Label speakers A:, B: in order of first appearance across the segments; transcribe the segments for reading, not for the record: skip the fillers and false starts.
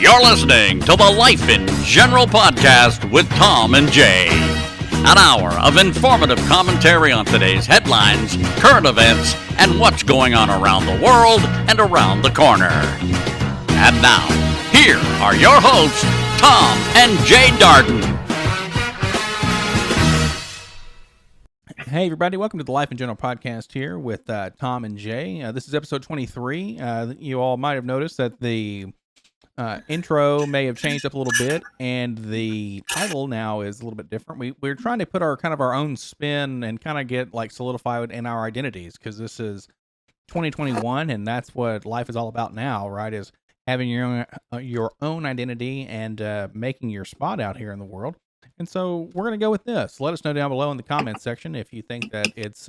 A: You're listening to the Life in General podcast with Tom and Jaye. An hour of informative commentary on today's headlines, current events, and what's going on around the world and around the corner. And now, here are your hosts, Tom and Jaye Darden.
B: Hey everybody, welcome to the Life in General podcast here with Tom and Jaye. This is episode 23. You all might have noticed that the intro may have changed up a little bit, and the title now is a little bit different. We're trying to put our own spin and kind of get solidified in our identities, because this is 2021, and that's what life is all about now, right? Is having your own identity and making your spot out here in the world. And so we're going to go with this. Let us know down below in the comments section if you think that it's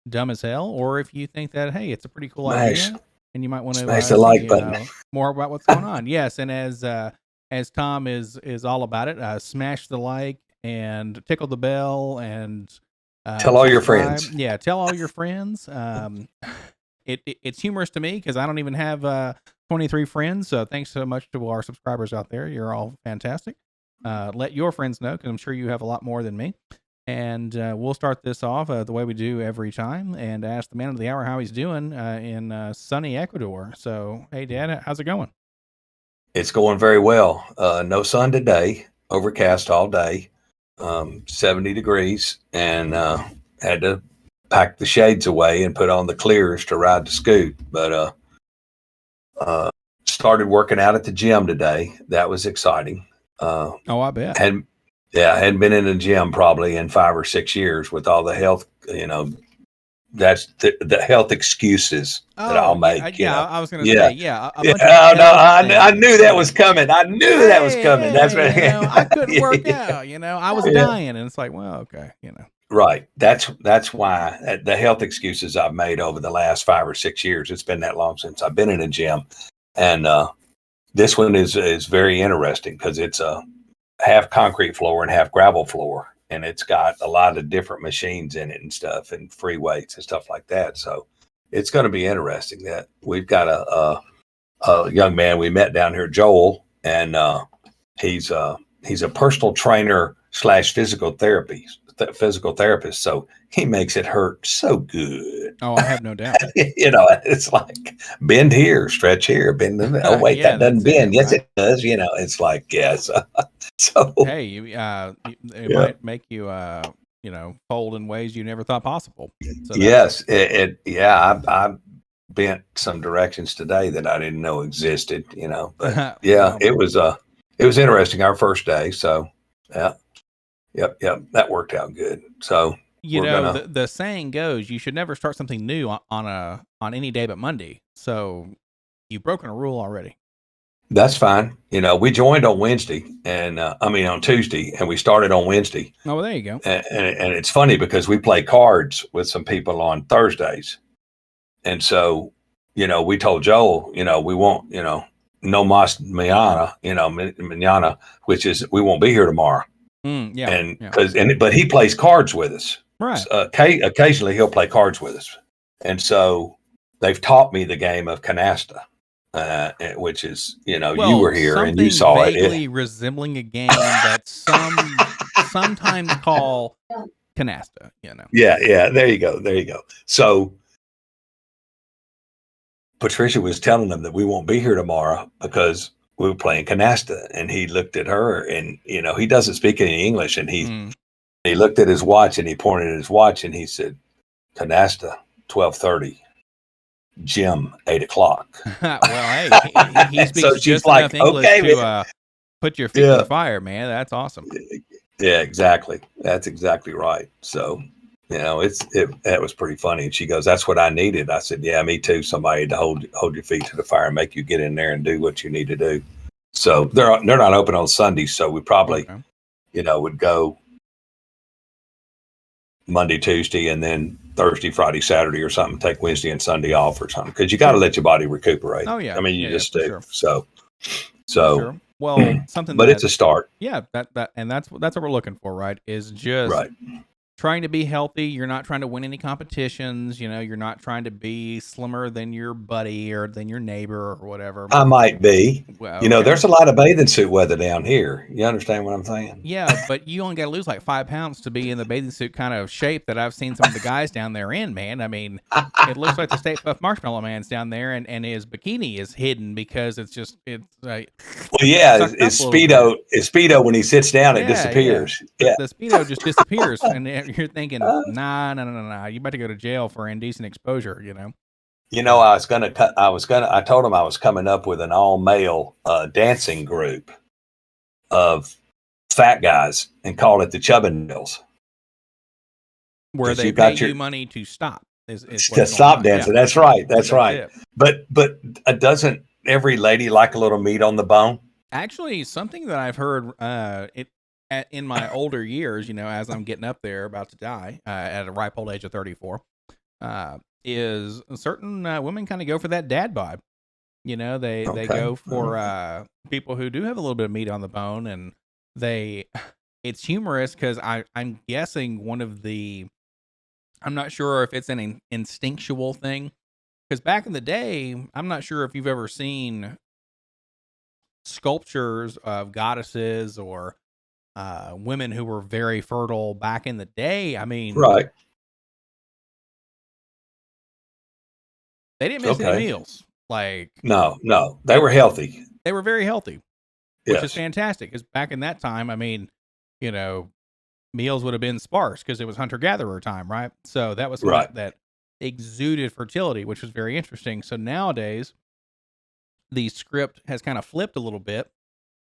B: dumb as hell, or if you think that, hey, it's a pretty cool idea, and you might want to
C: smash the like button.
B: More about what's going on. Yes, and as Tom is all about it, smash the like and tickle the bell and
C: tell all your friends.
B: Yeah, tell all your friends. It's humorous to me because I don't even have 23 friends. So thanks so much to our subscribers out there. You're all fantastic. Let your friends know, because I'm sure you have a lot more than me. And we'll start this off the way we do every time and ask the man of the hour how he's doing in sunny Ecuador. So, hey, Dad, how's it going?
C: It's going very well. No sun today, overcast all day, 70 degrees, and had to pack the shades away and put on the clears to ride the scoot. But started working out at the gym today. That was exciting.
B: I bet.
C: I hadn't been in a gym probably in 5 or 6 years with all the health, that's the health excuses that I'll make.
B: I was going to say,
C: I knew that was coming. That's what
B: I couldn't work out. I was dying, and it's like, well, okay,
C: Right. That's why the health excuses I've made over the last 5 or 6 years. It's been that long since I've been in a gym, and this one is very interesting because it's a half concrete floor and half gravel floor, and it's got a lot of different machines in it and stuff, and free weights and stuff like that. So it's going to be interesting. That we've got a young man we met down here, Joel, and he's a personal trainer / physical therapist. So he makes it hurt so good.
B: Oh, I have no doubt.
C: It's like bend here, stretch here, bend. Oh wait, that doesn't bend. Yes, it does. It's like yes. So
B: hey, it might make you fold in ways you never thought possible. So
C: yes, I bent some directions today that I didn't know existed. But yeah, it was interesting our first day. So yeah. Yep. That worked out good. So
B: the saying goes, you should never start something new on any day but Monday. So you've broken a rule already.
C: That's fine. We joined on Wednesday on Tuesday, and we started on Wednesday.
B: Oh, well, there you go.
C: And it's funny because we play cards with some people on Thursdays, and so we told Joel, we won't, no mas mañana, which is we won't be here tomorrow. But he plays cards with us.
B: Right.
C: Occasionally he'll play cards with us, and so they've taught me the game of canasta, which is you were here and you saw
B: vaguely resembling a game that sometimes call canasta.
C: Yeah. There you go. So Patricia was telling them that we won't be here tomorrow because we were playing canasta, and he looked at her, and he doesn't speak any English, and he looked at his watch, and he pointed at his watch, and he said, "Canasta, 12:30, gym, 8:00."
B: Well, hey, he speaks
C: so
B: just enough English to put your feet in the fire, man. That's awesome.
C: Yeah, exactly. That's exactly right. So that was pretty funny. And she goes, "That's what I needed." I said, "Yeah, me too. Somebody to hold your feet to the fire and make you get in there and do what you need to do." So they're not open on Sundays, so we probably, would go Monday, Tuesday, and then Thursday, Friday, Saturday, or something. Take Wednesday and Sunday off or something, because you got to let your body recuperate.
B: Oh yeah,
C: you just do.
B: Sure.
C: So
B: well, something.
C: But it's a start.
B: Yeah, that's what we're looking for, right? Is just trying to be healthy. You're not trying to win any competitions. You're not trying to be slimmer than your buddy or than your neighbor or whatever.
C: I might be.
B: Well, okay.
C: There's a lot of bathing suit weather down here. You understand what I'm saying?
B: Yeah, but you only got to lose like 5 pounds to be in the bathing suit kind of shape that I've seen some of the guys down there in, man. I mean, it looks like the Stay Puft Marshmallow Man's down there, and his bikini is hidden because it's like.
C: Well, yeah, it's Speedo when he sits down, it disappears.
B: Yeah. The Speedo just disappears, and you're thinking, nah. You about to go to jail for indecent exposure,
C: I told him I was coming up with an all male dancing group of fat guys and call it the Chubbindales.
B: Where they pay you money to stop.
C: To stop dancing. Yeah. That's right. That's right. But doesn't every lady like a little meat on the bone?
B: Actually, something that I've heard in my older years, as I'm getting up there, about to die at a ripe old age of 34, is certain women kind of go for that dad bod. They go for people who do have a little bit of meat on the bone, and it's humorous because I'm guessing I'm not sure if it's an instinctual thing, because back in the day, I'm not sure if you've ever seen sculptures of goddesses or women who were very fertile back in the day. I mean,
C: right.
B: They didn't miss any meals. Like,
C: no, they were healthy.
B: They were very healthy, which is fantastic. Because back in that time, I mean, meals would have been sparse because it was hunter-gatherer time, right? So that was something that exuded fertility, which was very interesting. So nowadays, the script has kind of flipped a little bit,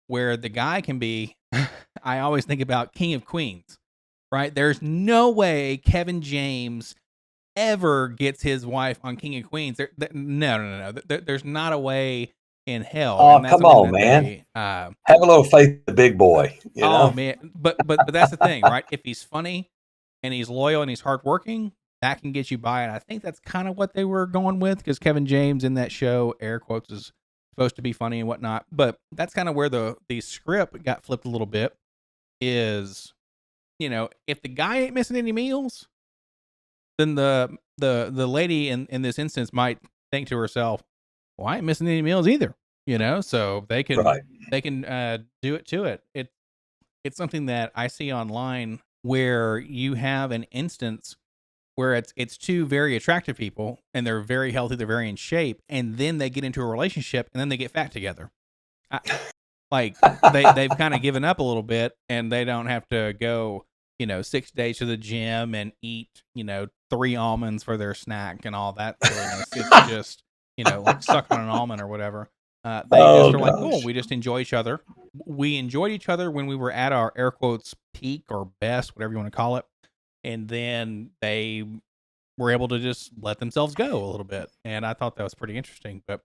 B: where the guy can be, I always think about King of Queens, right? There's no way Kevin James ever gets his wife on King of Queens. No. There's not a way in hell.
C: Oh, come on, man. Have a little faith in the big boy.
B: Oh, man. But that's the thing, right? If he's funny and he's loyal and he's hardworking, that can get you by. And I think that's kind of what they were going with, because Kevin James in that show, air quotes, is supposed to be funny and whatnot. But that's kind of where the script got flipped a little bit, is, if the guy ain't missing any meals, then the lady in this instance might think to herself, well, I ain't missing any meals either, so they can do it to it. It's something that I see online where you have an instance where it's two very attractive people and they're very healthy, they're very in shape, and then they get into a relationship and then they get fat together. They've kind of given up a little bit, and they don't have to go 6 days to the gym and eat 3 almonds for their snack and all that silliness. It's just like suck on an almond or whatever. They just are like, cool, we just enjoy each other. We enjoyed each other when we were at our air quotes peak or best, whatever you want to call it. And then they were able to just let themselves go a little bit. And I thought that was pretty interesting. But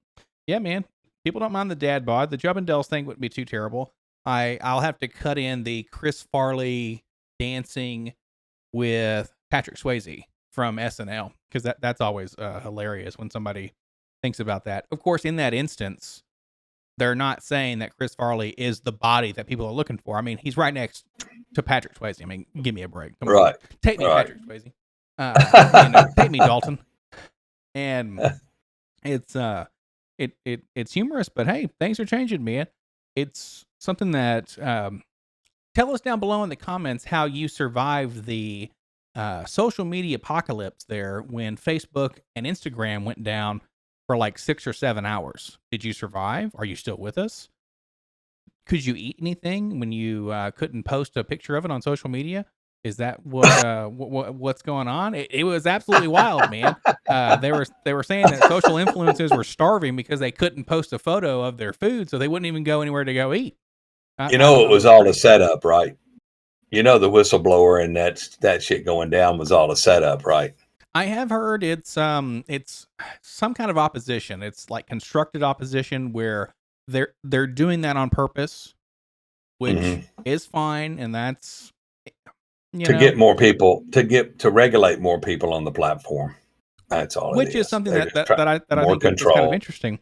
B: yeah, man, people don't mind the dad bod. The Jubbindales thing wouldn't be too terrible. I'll have to cut in the Chris Farley dancing with Patrick Swayze from SNL, because that's always hilarious when somebody thinks about that. Of course, in that instance, they're not saying that Chris Farley is the body that people are looking for. I mean, he's right next to Patrick Swayze. I mean, give me a break. Come on. Take me, Patrick Swayze. Take me, Dalton. And it's humorous, but hey, things are changing, man. It's something that tell us down below in the comments how you survived the social media apocalypse there when Facebook and Instagram went down for like 6 or 7 hours. Did you survive? Are you still with us? Could you eat anything when you couldn't post a picture of it on social media? Is that what's going on? It was absolutely wild, man. They were saying that social influencers were starving because they couldn't post a photo of their food, so they wouldn't even go anywhere to go eat.
C: It was all a setup, right? The whistleblower and that shit going down was all a setup, right?
B: I have heard it's some kind of opposition. It's like constructed opposition where they're doing that on purpose, which is fine, and that's
C: get more people to regulate more people on the platform. That's all.
B: Which is something that I think is kind of interesting.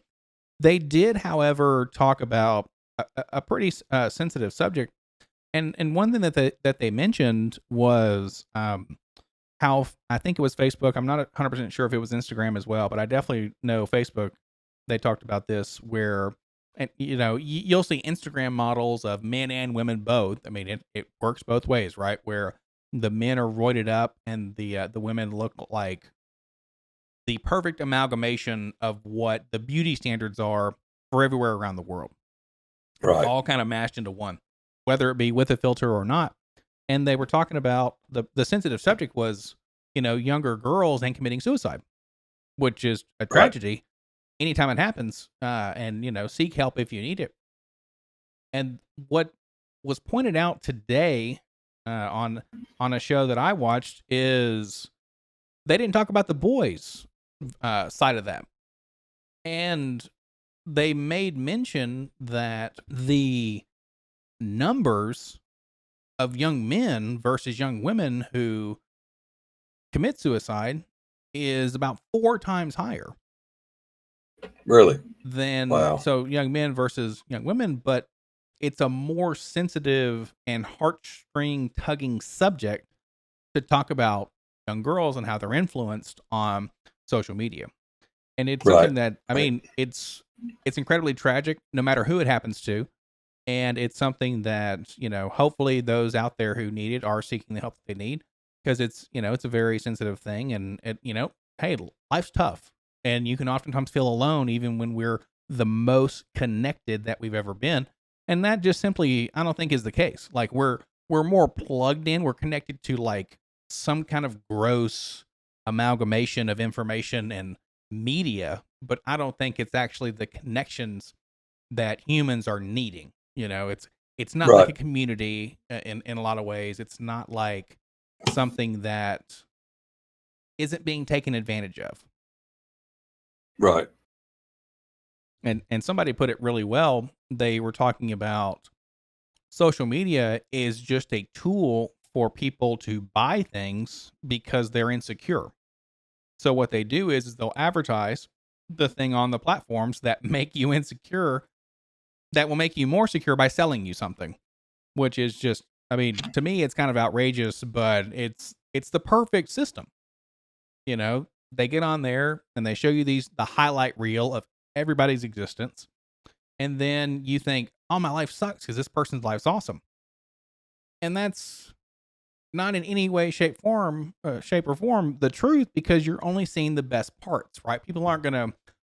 B: They did, however, talk about a pretty sensitive subject. And one thing that they mentioned was how I think it was Facebook. I'm not 100% sure if it was Instagram as well, but I definitely know Facebook. They talked about this where, and you'll see Instagram models of men and women both. I mean, it works both ways, right? Where the men are roided up and the women look like the perfect amalgamation of what the beauty standards are for everywhere around the world.
C: Right.
B: All kind of mashed into one, whether it be with a filter or not. And they were talking about the sensitive subject was, younger girls and committing suicide, which is a tragedy anytime it happens. And, seek help if you need it. And what was pointed out today on a show that I watched is they didn't talk about the boys' side of that. And they made mention that the numbers of young men versus young women who commit suicide is about 4 times higher.
C: Really?
B: Than
C: Wow.
B: So young men versus young women, but it's a more sensitive and heartstring tugging subject to talk about young girls and how they're influenced on social media. And it's something that, I mean, it's incredibly tragic no matter who it happens to. And it's something that, hopefully those out there who need it are seeking the help that they need, because it's a very sensitive thing. And hey, life's tough, and you can oftentimes feel alone even when we're the most connected that we've ever been. And that just simply, I don't think, is the case. Like we're more plugged in, we're connected to like some kind of gross amalgamation of information and media, but I don't think it's actually the connections that humans are needing. It's not like a community in a lot of ways. It's not like something that isn't being taken advantage of.
C: Right.
B: And somebody put it really well. They were talking about social media is just a tool for people to buy things because they're insecure. So what they do is they'll advertise the thing on the platforms that make you insecure, that will make you more secure by selling you something, which is just, I mean, to me, it's kind of outrageous, but it's the perfect system. They get on there and they show you the highlight reel of everybody's existence. And then you think, oh, my life sucks because this person's life's awesome. And that's not in any way, shape or form the truth, because you're only seeing the best parts, right? People aren't going to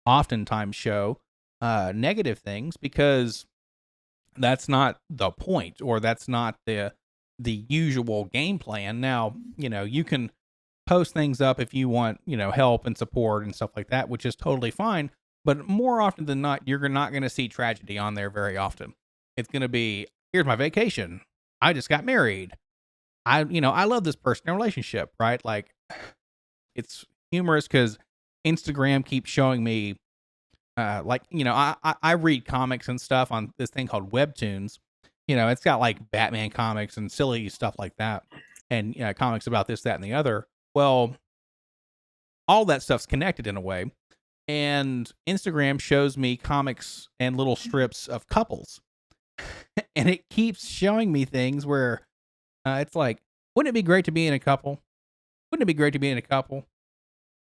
B: oftentimes show negative things because that's not the point, or that's not the usual game plan. Now, you can post things up if you want, help and support and stuff like that, which is totally fine. But more often than not, you're not going to see tragedy on there very often. It's going to be, here's my vacation. I just got married. I love this person in a relationship, right? Like, it's humorous because Instagram keeps showing me, I read comics and stuff on this thing called Webtoons. It's got like Batman comics and silly stuff like that, and comics about this, that, and the other. Well, all that stuff's connected in a way, and Instagram shows me comics and little strips of couples, and it keeps showing me things where it's like, wouldn't it be great to be in a couple? Wouldn't it be great to be in a couple?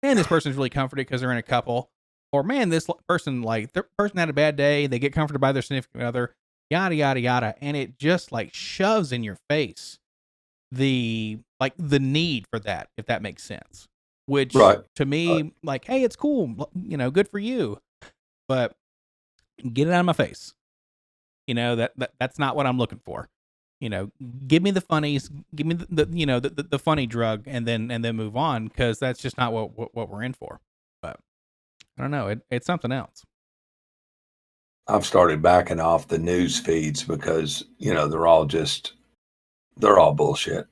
B: Man, this person's really comforted because they're in a couple. Or man, this person, like, the person had a bad day. They get comforted by their significant other, yada, yada, yada. And it just like shoves in your face the need for that, if that makes sense. Which to me, like, hey, it's cool. Good for you. But get it out of my face. That's not what I'm looking for. Give me the funnies, give me the funny drug, and then move on, because that's just not what we're in for. But I don't know, it's something else.
C: I've started backing off the news feeds because they're all bullshit.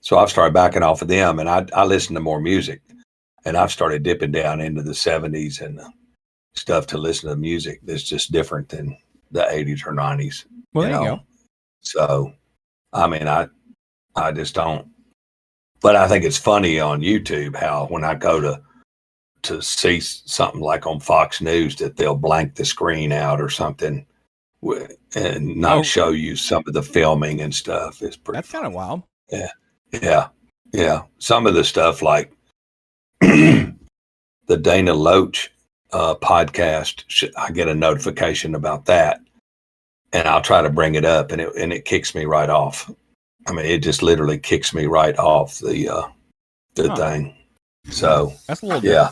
C: So I've started backing off of them, and I listen to more music, and I've started dipping down into the 70s and stuff to listen to music that's just different than the 80s or 90s.
B: Well, there you go.
C: So, I mean, I just don't, but I think it's funny on YouTube how when I go to see something like on Fox News that they'll blank the screen out or something and not
B: Oh,
C: show you some of the filming and stuff. It's pretty
B: that's kind of
C: funny.
B: wild.
C: Yeah. Yeah. Yeah. Some of the stuff like the Dana Loach podcast, I get a notification about that, and I'll try to bring it up, and it kicks me right off. I mean, it just literally kicks me right off the thing. So
B: That's a little
C: yeah,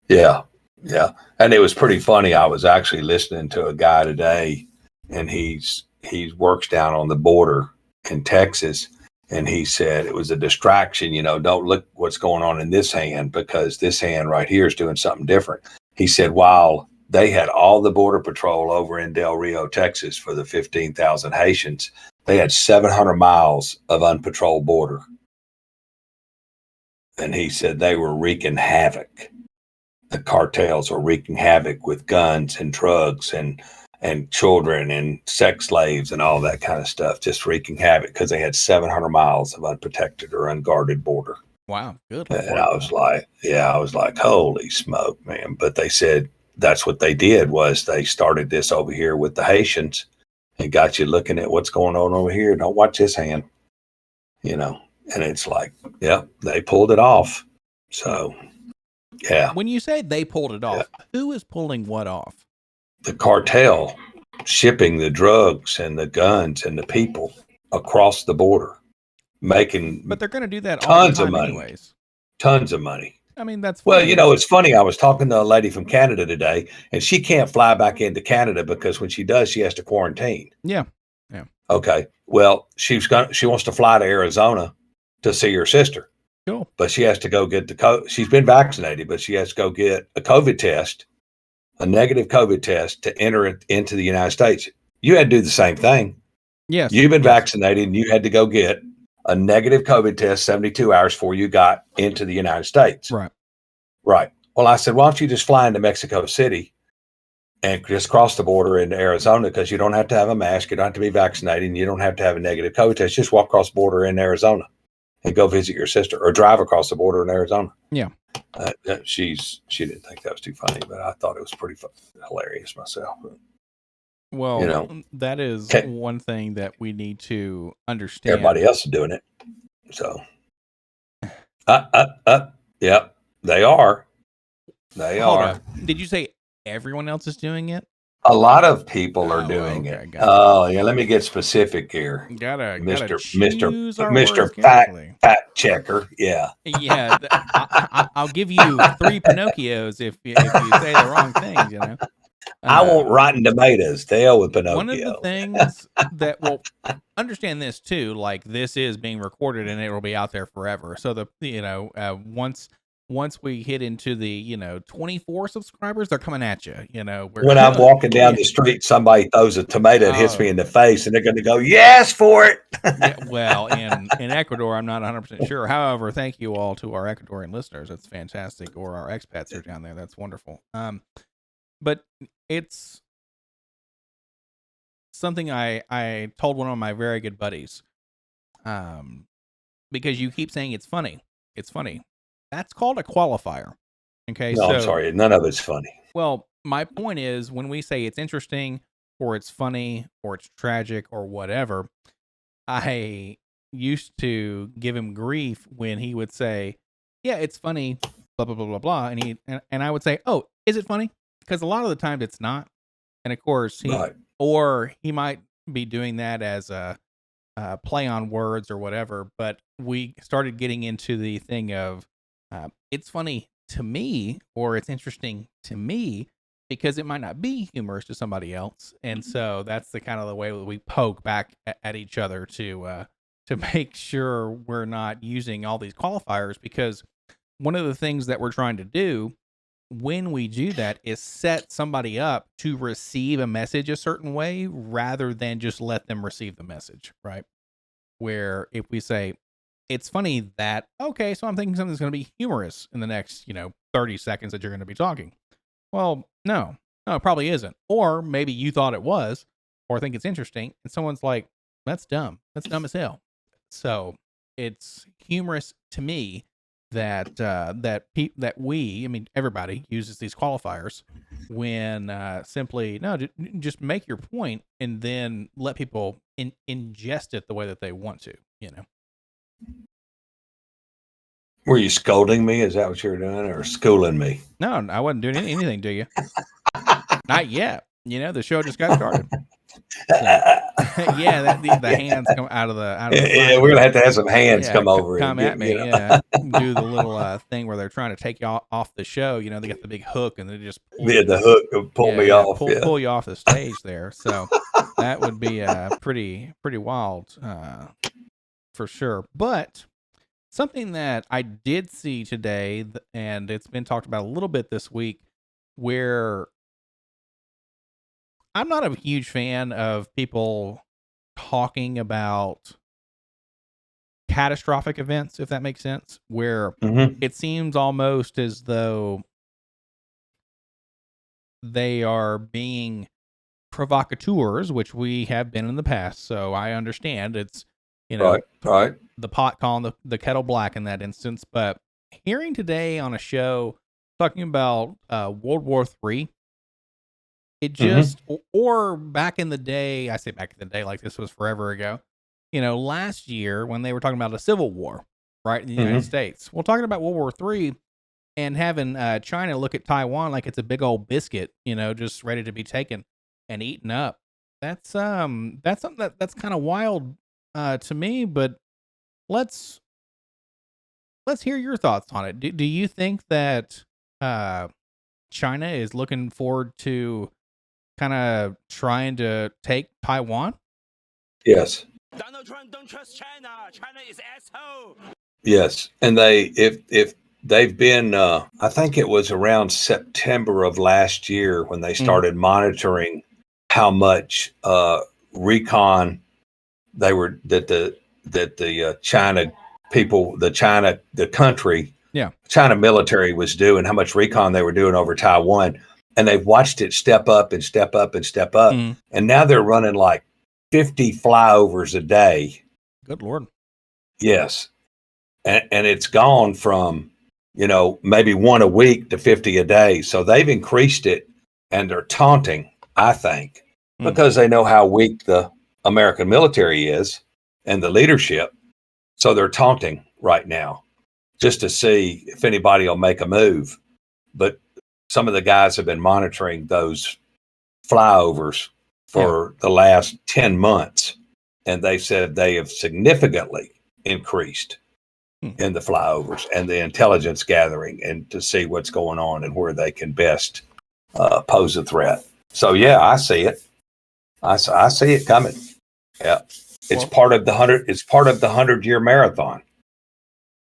B: different.
C: yeah. And it was pretty funny. I was actually listening to a guy today, and he works down on the border in Texas, and he said it was a distraction. Don't look what's going on in this hand, because this hand right here is doing something different. He said while they had all the border patrol over in Del Rio, Texas for the 15,000 Haitians, they had 700 miles of unpatrolled border. And he said they were wreaking havoc. The cartels are wreaking havoc with guns and drugs and children and sex slaves and all that kind of stuff, just wreaking havoc because they had 700 miles of unprotected or unguarded border.
B: Wow, good.
C: And I was like, holy smoke, man. But they said that's what they did, was they started this over here with the Haitians and got you looking at what's going on over here. Don't watch this hand, and it's like, yeah, they pulled it off. So, yeah.
B: When you say they pulled it off, who is pulling what off?
C: The cartel shipping the drugs and the guns and the people across the border, making
B: But they're going to do that all the
C: tons of
B: time
C: money.
B: anyways.
C: Tons of money.
B: I mean, that's
C: Well,
B: fine.
C: it's funny. I was talking to a lady from Canada today, and she can't fly back into Canada because when she does, she has to quarantine.
B: Yeah.
C: Okay. Well, she wants to fly to Arizona to see her sister.
B: Cool.
C: But she has to go get she's been vaccinated, but she has to go get a COVID test, a negative COVID test, to enter it into the United States. You had to do the same thing.
B: Yes.
C: You've been vaccinated, and you had to go get a negative COVID test 72 hours before you got into the United States.
B: Right.
C: Right. Well, I said, why don't you just fly into Mexico City and just cross the border into Arizona, because you don't have to have a mask, you don't have to be vaccinated, and you don't have to have a negative COVID test. Just walk across the border in Arizona and go visit your sister, or drive across the border in Arizona.
B: Yeah.
C: She didn't think that was too funny, but I thought it was pretty hilarious myself.
B: Well, that is one thing that we need to understand.
C: Everybody else is doing it. So, yep, they are. They
B: Hold
C: are.
B: up. Did you say everyone else is doing it?
C: A lot of people are doing it. Oh, yeah. Let me get specific here. Mr. Fact Checker. Yeah.
B: Yeah. I'll give you 3 Pinocchios if you say the wrong things.
C: I want rotten tomatoes. The hell with Pinocchio.
B: One of the things that, well, understand this too. Like, this is being recorded and it will be out there forever. So once we hit into the 24 subscribers, they're coming at you.
C: When I'm walking down the street, somebody throws a tomato and hits me in the face, and they're going to go, yes, for it.
B: Yeah, well, in Ecuador, I'm not 100% sure. However, thank you all to our Ecuadorian listeners. That's fantastic. Or our expats are down there. That's wonderful. But it's something I told one of my very good buddies. Because you keep saying it's funny. It's funny. That's called a qualifier. Okay.
C: No, I'm sorry. None of it's funny.
B: Well, my point is, when we say it's interesting or it's funny or it's tragic or whatever, I used to give him grief when he would say, yeah, it's funny, blah, blah, blah, blah, blah. And I would say, oh, is it funny? Because a lot of the times it's not. And of course, he might be doing that as a play on words or whatever. But we started getting into the thing of, it's funny to me, or it's interesting to me, because it might not be humorous to somebody else. And so that's the kind of the way that we poke back at each other to make sure we're not using all these qualifiers, because one of the things that we're trying to do when we do that is set somebody up to receive a message a certain way, rather than just let them receive the message, right? Where if we say, it's funny that, okay, so I'm thinking something's going to be humorous in the next, 30 seconds that you're going to be talking. Well, no, it probably isn't. Or maybe you thought it was, or think it's interesting, and someone's like, that's dumb. That's dumb as hell. So it's humorous to me, that we, I mean, everybody uses these qualifiers when simply no, just make your point and then let people ingest it the way that they want to.
C: Were you scolding me? Is that what you're doing, or schooling me?
B: No, I wasn't doing anything to you. Not yet. The show just got started. So, yeah, the hands come out of the
C: Yeah, we're gonna have to have some hands come over
B: come
C: and
B: at me. Do the little thing where they're trying to take you off the show. They got the big hook and they just
C: the hook will pull me off.
B: Pull you off the stage there. So that would be pretty wild for sure. But something that I did see today, and it's been talked about a little bit this week, where I'm not a huge fan of people talking about catastrophic events, if that makes sense, where it seems almost as though they are being provocateurs, which we have been in the past. So I understand it's,
C: right.
B: The pot calling the kettle black in that instance. But hearing today on a show talking about World War III, it just, or back in the day, I say back in the day like this was forever ago, last year when they were talking about a civil war, right, in the United States. Well, talking about World War III and having China look at Taiwan like it's a big old biscuit, just ready to be taken and eaten up. That's something that's kind of wild to me, but let's hear your thoughts on it. Do you think that China is looking forward to kind of trying to take Taiwan?
C: Yes.
D: Donald Trump don't trust China. China is asshole.
C: Yes, and if they've been, I think it was around September of last year when they started monitoring how much recon they were that the China people, the country, China military was doing, how much recon they were doing over Taiwan. And they've watched it step up and step up and step up. And now they're running like 50 flyovers a day.
B: Good Lord.
C: Yes. And it's gone from, maybe one a week to 50 a day. So they've increased it, and they're taunting, I think, because they know how weak the American military is and the leadership. So they're taunting right now just to see if anybody will make a move. But some of the guys have been monitoring those flyovers for the last 10 months, and they said they have significantly increased in the flyovers and the intelligence gathering, and to see what's going on and where they can best pose a threat. So yeah, I see it. I see it coming. Yeah, it's part of the 100-year marathon.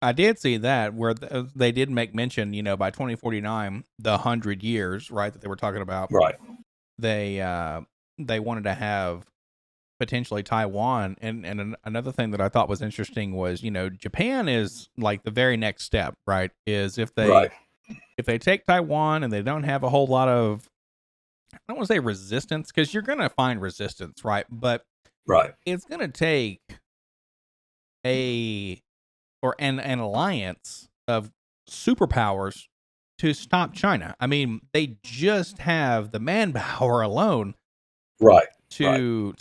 B: I did see that where they did make mention, by 2049, the 100 years, right, that they were talking about.
C: Right.
B: They wanted to have potentially Taiwan, and another thing that I thought was interesting was, Japan is like the very next step, right? Is if they take Taiwan and they don't have a whole lot of, I don't want to say resistance, because you're going to find resistance, right? But it's going to take an alliance of superpowers to stop China. I mean, they just have the manpower alone, to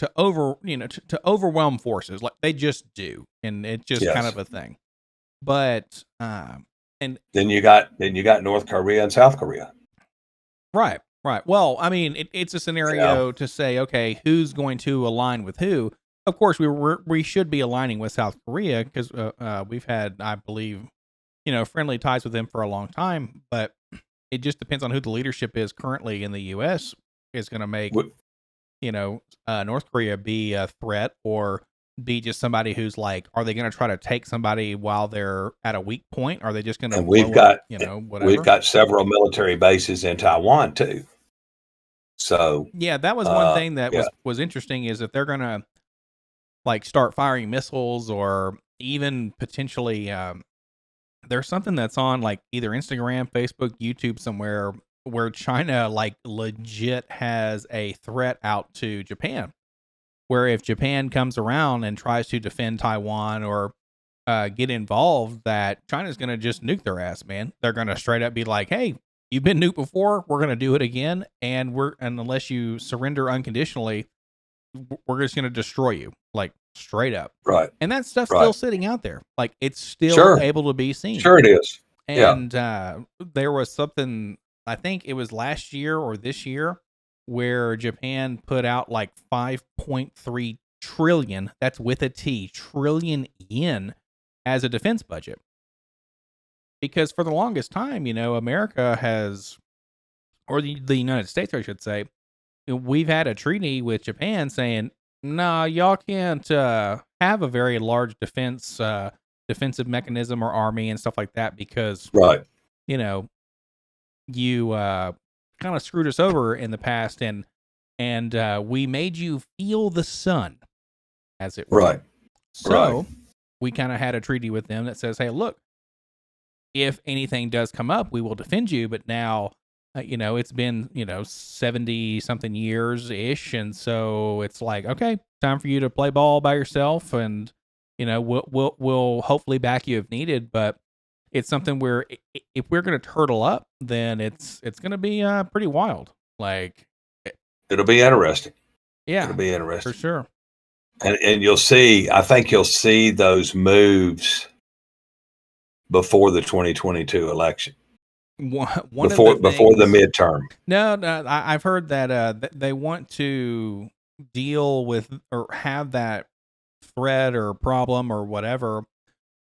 B: overwhelm forces. Like they just do, and it's just kind of a thing. But and
C: then you got North Korea and South Korea.
B: Right. Well, I mean, it's a scenario to say, okay, who's going to align with who? Of course, we should be aligning with South Korea because we've had, I believe, friendly ties with them for a long time. But it just depends on who the leadership is currently in the U.S. is going to make, North Korea be a threat, or be just somebody who's like, are they going to try to take somebody while they're at a weak point? Are they just going to?
C: And we've got,
B: whatever.
C: We've got several military bases in Taiwan too. So
B: yeah, that was one thing that was interesting, is that they're going to like start firing missiles, or even potentially there's something that's on like either Instagram, Facebook, YouTube somewhere, where China like legit has a threat out to Japan, where if Japan comes around and tries to defend Taiwan, or get involved, that China's going to just nuke their ass, man. They're going to straight up be like, hey, you've been nuked before. We're going to do it again. And unless you surrender unconditionally, we're just going to destroy you, like straight up.
C: Right.
B: And that stuff's
C: Right.
B: still sitting out there. Like, it's still
C: Sure.
B: able to be seen.
C: Sure it is.
B: And there was something, I think it was last year or this year, where Japan put out like 5.3 trillion, that's with a T, trillion yen as a defense budget. Because for the longest time, America has, or the United States, I should say, we've had a treaty with Japan saying, nah, y'all can't have a very large defensive mechanism or army and stuff like that because,
C: right.
B: You kind of screwed us over in the past, and we made you feel the sun, as it were.
C: Right.
B: So we kind of had a treaty with them that says, hey, look, if anything does come up, we will defend you. But now, it's been 70 something years ish, and so it's like, okay, time for you to play ball by yourself, and we'll hopefully back you if needed, but. It's something where if we're going to turtle up, then it's going to be pretty wild. Like,
C: it'll be interesting.
B: Yeah,
C: it'll be interesting
B: for sure.
C: And you'll see. I think you'll see those moves before the 2022 election. Before the midterm.
B: No, I've heard that they want to deal with or have that threat or problem or whatever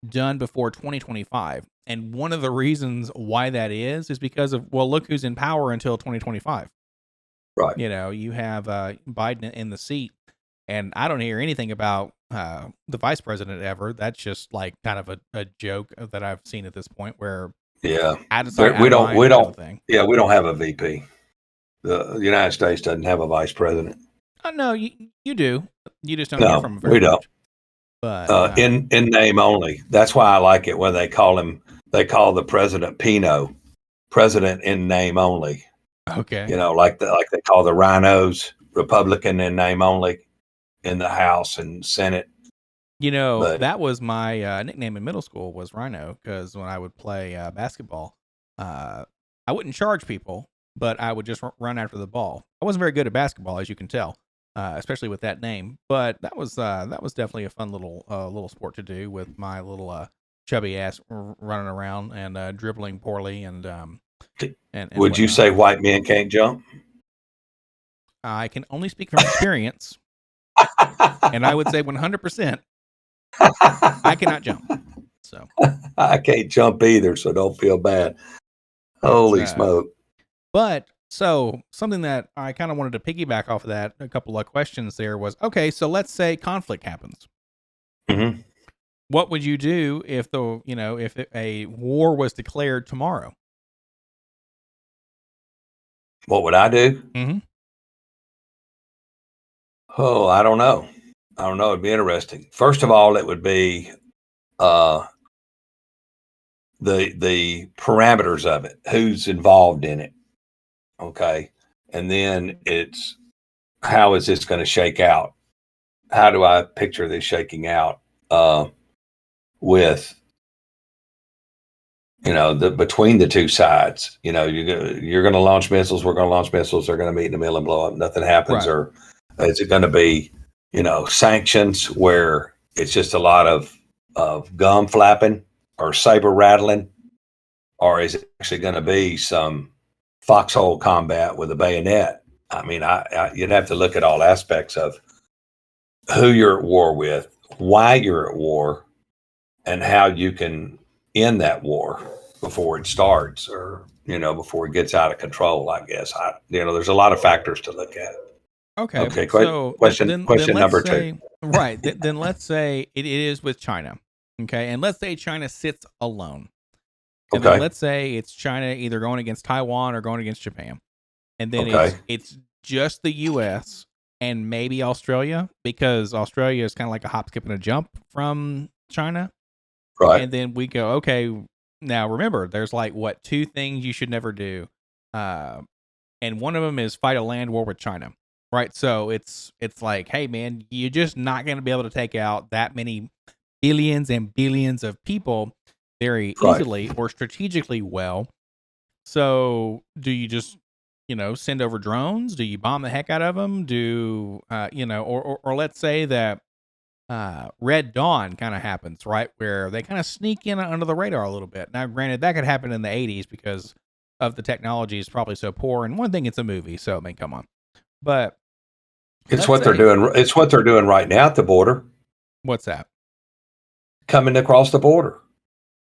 B: done before 2025. And one of the reasons why that is because of, well, look who's in power until 2025.
C: Right.
B: You have Biden in the seat, and I don't hear anything about the vice president ever. That's just like kind of a joke that I've seen at this point where
C: we don't have a VP. The United States doesn't have a vice president.
B: No, you do. You just don't hear from him very
C: we don't.
B: much. But
C: in name only. That's why I like it when they call the president Pino, president in name only.
B: Okay.
C: Like they call the rhinos Republican in name only in the House and Senate.
B: That was my nickname in middle school was Rhino, because when I would play basketball, I wouldn't charge people, but I would just run after the ball. I wasn't very good at basketball, as you can tell. Especially with that name, but that was definitely a fun little sport to do with my little chubby ass running around and dribbling poorly and
C: would you say white men can't jump?
B: I can only speak from experience, and I would say 100%. I cannot jump, so
C: I can't jump either, so don't feel bad. Holy smoke!
B: But. So something that I kind of wanted to piggyback off of that, a couple of questions there was, okay, so let's say conflict happens.
C: Mm-hmm.
B: What would you do if if a war was declared tomorrow?
C: What would I do?
B: Mm-hmm.
C: Oh, I don't know. It'd be interesting. First of all, it would be the parameters of it. Who's involved in it? Okay. And then it's, how is this going to shake out? How do I picture this shaking out with, between the two sides? You're going to launch missiles. We're going to launch missiles. They're going to meet in the middle and blow up. Nothing happens.
B: Right.
C: Or is it going to be, sanctions where it's just a lot of gum flapping or saber rattling? Or is it actually going to be some foxhole combat with a bayonet? I mean, you'd have to look at all aspects of who you're at war with, why you're at war, and how you can end that war before it starts, or before it gets out of control. I guess there's a lot of factors to look at.
B: Okay.
C: So question number two.
B: Right. Then let's say it is with China. Okay, and let's say China sits alone. And then let's say it's China either going against Taiwan or going against Japan. And then it's just the U.S. and maybe Australia, because Australia is kind of like a hop, skip, and a jump from China.
C: Right.
B: And then we go, okay, now remember, there's like, two things you should never do. And one of them is fight a land war with China. Right. So it's like, hey, man, you're just not going to be able to take out that many billions and billions of people very
C: Right.
B: easily or strategically well. So do you just, send over drones? Do you bomb the heck out of them? Or let's say that Red Dawn kind of happens, right? Where they kind of sneak in under the radar a little bit. Now, granted, that could happen in the 80s because of the technology is probably so poor. And one thing, it's a movie, so I mean, come on. But
C: It's
B: let's
C: what they're
B: say-
C: doing. It's what they're doing right now at the border,
B: What's that?
C: coming across the border.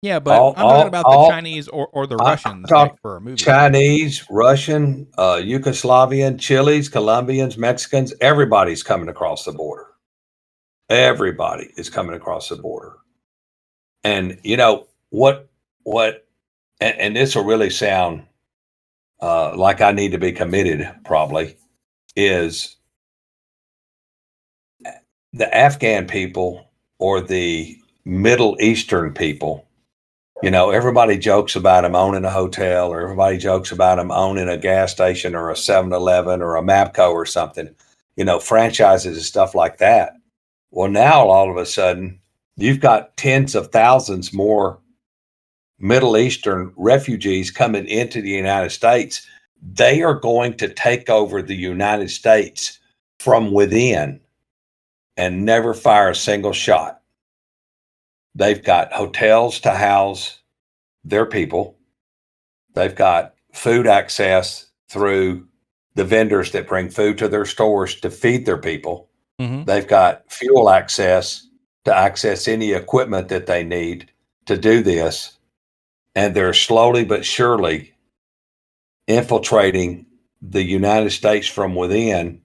B: Yeah, but I'm talking about the Chinese or the Russians
C: talk
B: for a movie.
C: Chinese, Russian, Yugoslavian, Chileans, Colombians, Mexicans. Everybody's coming across the border. Everybody is coming across the border. And you know what? And this will really sound like I need to be committed. Probably is the Afghan people or the Middle Eastern people. Everybody jokes about them owning a hotel, or everybody jokes about them owning a gas station or a 7-Eleven or a Mapco or something, franchises and stuff like that. Well, now all of a sudden, you've got tens of thousands more Middle Eastern refugees coming into the United States. They are going to take over the United States from within and never fire a single shot. They've got hotels to house their people. They've got food access through the vendors that bring food to their stores to feed their people.
B: Mm-hmm.
C: They've got fuel access to access any equipment that they need to do this. And they're slowly but surely infiltrating the United States from within.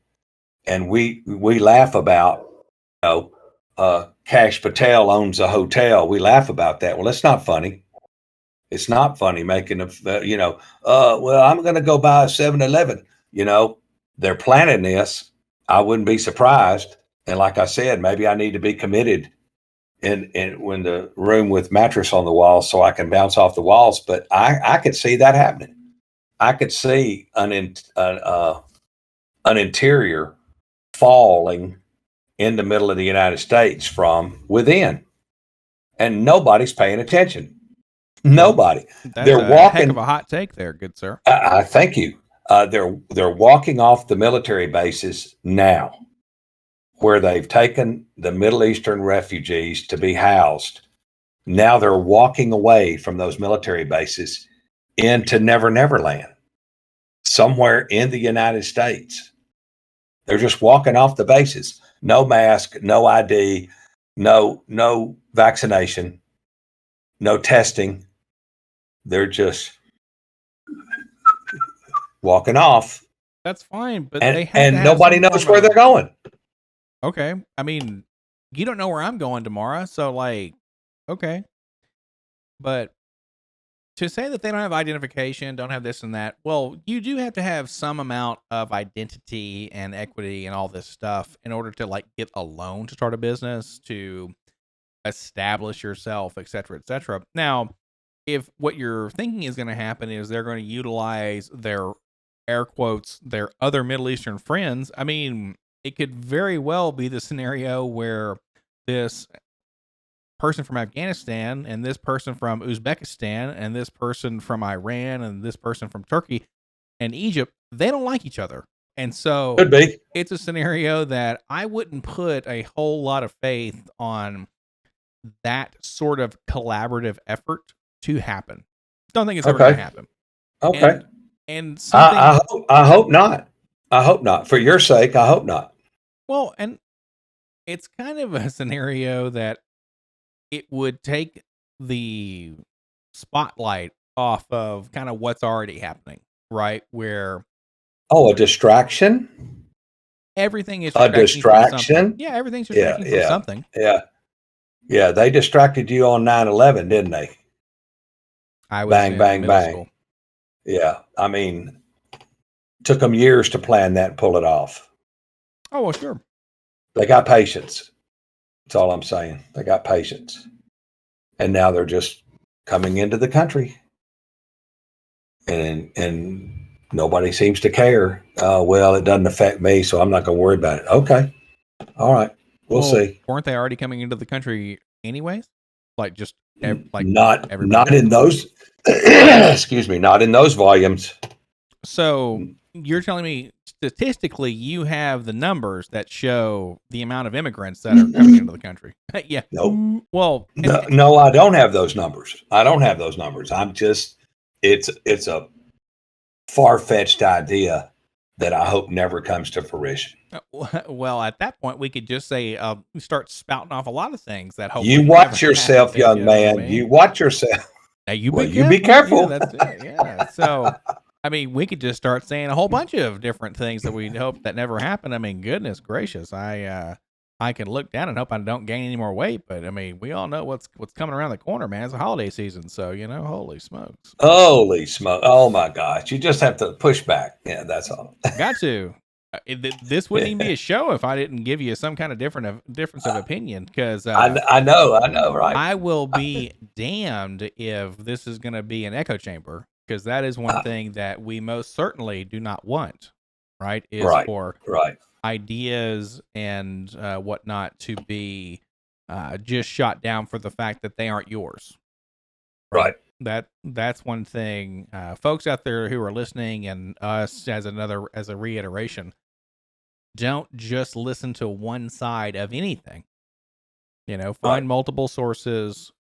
C: And we laugh about, Cash Patel owns a hotel. We laugh about that. Well, it's not funny. It's not funny making well, I'm going to go buy a 7-Eleven. They're planning this. I wouldn't be surprised. And like I said, maybe I need to be committed in when the room with mattress on the wall so I can bounce off the walls. But I could see that happening. I could see an interior falling in the middle of the United States from within, and nobody's paying attention. Nobody.
B: That's
C: They're
B: a
C: walking.
B: heck of a hot take there, good sir.
C: I thank you. They're walking off the military bases now, where they've taken the Middle Eastern refugees to be housed. Now they're walking away from those military bases into Never Never Land, somewhere in the United States. They're just walking off the bases. No mask, no ID, no vaccination, no testing. They're just walking off.
B: That's fine, but they have
C: and
B: to have
C: nobody
B: some
C: knows
B: form
C: where
B: of-
C: they're going.
B: Okay, I mean, you don't know where I'm going tomorrow, so okay. But to say that they don't have identification, don't have this and that, well, you do have to have some amount of identity and equity and all this stuff in order to get a loan to start a business, to establish yourself, et cetera, et cetera. Now, if what you're thinking is going to happen is they're going to utilize their air quotes, their other Middle Eastern friends, I mean, it could very well be the scenario where this person from Afghanistan and this person from Uzbekistan and this person from Iran and this person from Turkey and Egypt, they don't like each other. And so
C: Could be.
B: it's a scenario that I wouldn't put a whole lot of faith on that sort of collaborative effort to happen. Don't think it's ever going to happen.
C: Okay.
B: And something,
C: I hope not. I hope not. For your sake, I hope not.
B: well, and it's kind of a scenario that it would take the spotlight off of kind of what's already happening, right? Where
C: Oh, a distraction?
B: everything is
C: A
B: distracting you from something.
C: distraction?
B: Yeah, everything's distracting you from something.
C: Yeah. Yeah, they distracted you on 9/11, didn't they?
B: I was
C: Bang,
B: in
C: bang,
B: middle
C: bang.
B: school.
C: Yeah. I mean, took them years to plan that and pull it off.
B: Oh, well, sure.
C: They got patience. That's all I'm saying. They got patience. And now they're just coming into the country. And nobody seems to care. Well, it doesn't affect me, so I'm not going to worry about it. Okay. All right. We'll see.
B: Weren't they already coming into the country anyways? Like just
C: Not
B: everybody?
C: in those. Excuse me, not in those volumes.
B: So you're telling me statistically you have the numbers that show the amount of immigrants that are coming into the country? Yeah.
C: Nope.
B: Well,
C: No, I don't have those numbers. I'm just it's a far-fetched idea that I hope never comes to fruition.
B: well, at that point, we could just say start spouting off a lot of things that hopefully
C: You
B: never
C: watch yourself,
B: happen,
C: young
B: you know what I
C: man.
B: mean?
C: You watch yourself.
B: Now you
C: Well,
B: be
C: you be
B: careful.
C: careful.
B: Yeah, that's it. Yeah. So, I mean, we could just start saying a whole bunch of different things that we hope that never happen. I mean, goodness gracious, I can look down and hope I don't gain any more weight. But I mean, we all know what's coming around the corner, man. It's a holiday season, so holy smokes.
C: Holy smoke! Oh my gosh! You just have to push back. Yeah, that's all.
B: Got to. This wouldn't even be a show if I didn't give you some kind of difference of opinion. Because
C: I know, right?
B: I will be damned if this is going to be an echo chamber, because that is one thing that we most certainly do not want. Right? Is for ideas and whatnot to be just shot down for the fact that they aren't yours.
C: Right.
B: That's one thing, folks out there who are listening, and us as a reiteration. Don't just listen to one side of anything. Find multiple sources,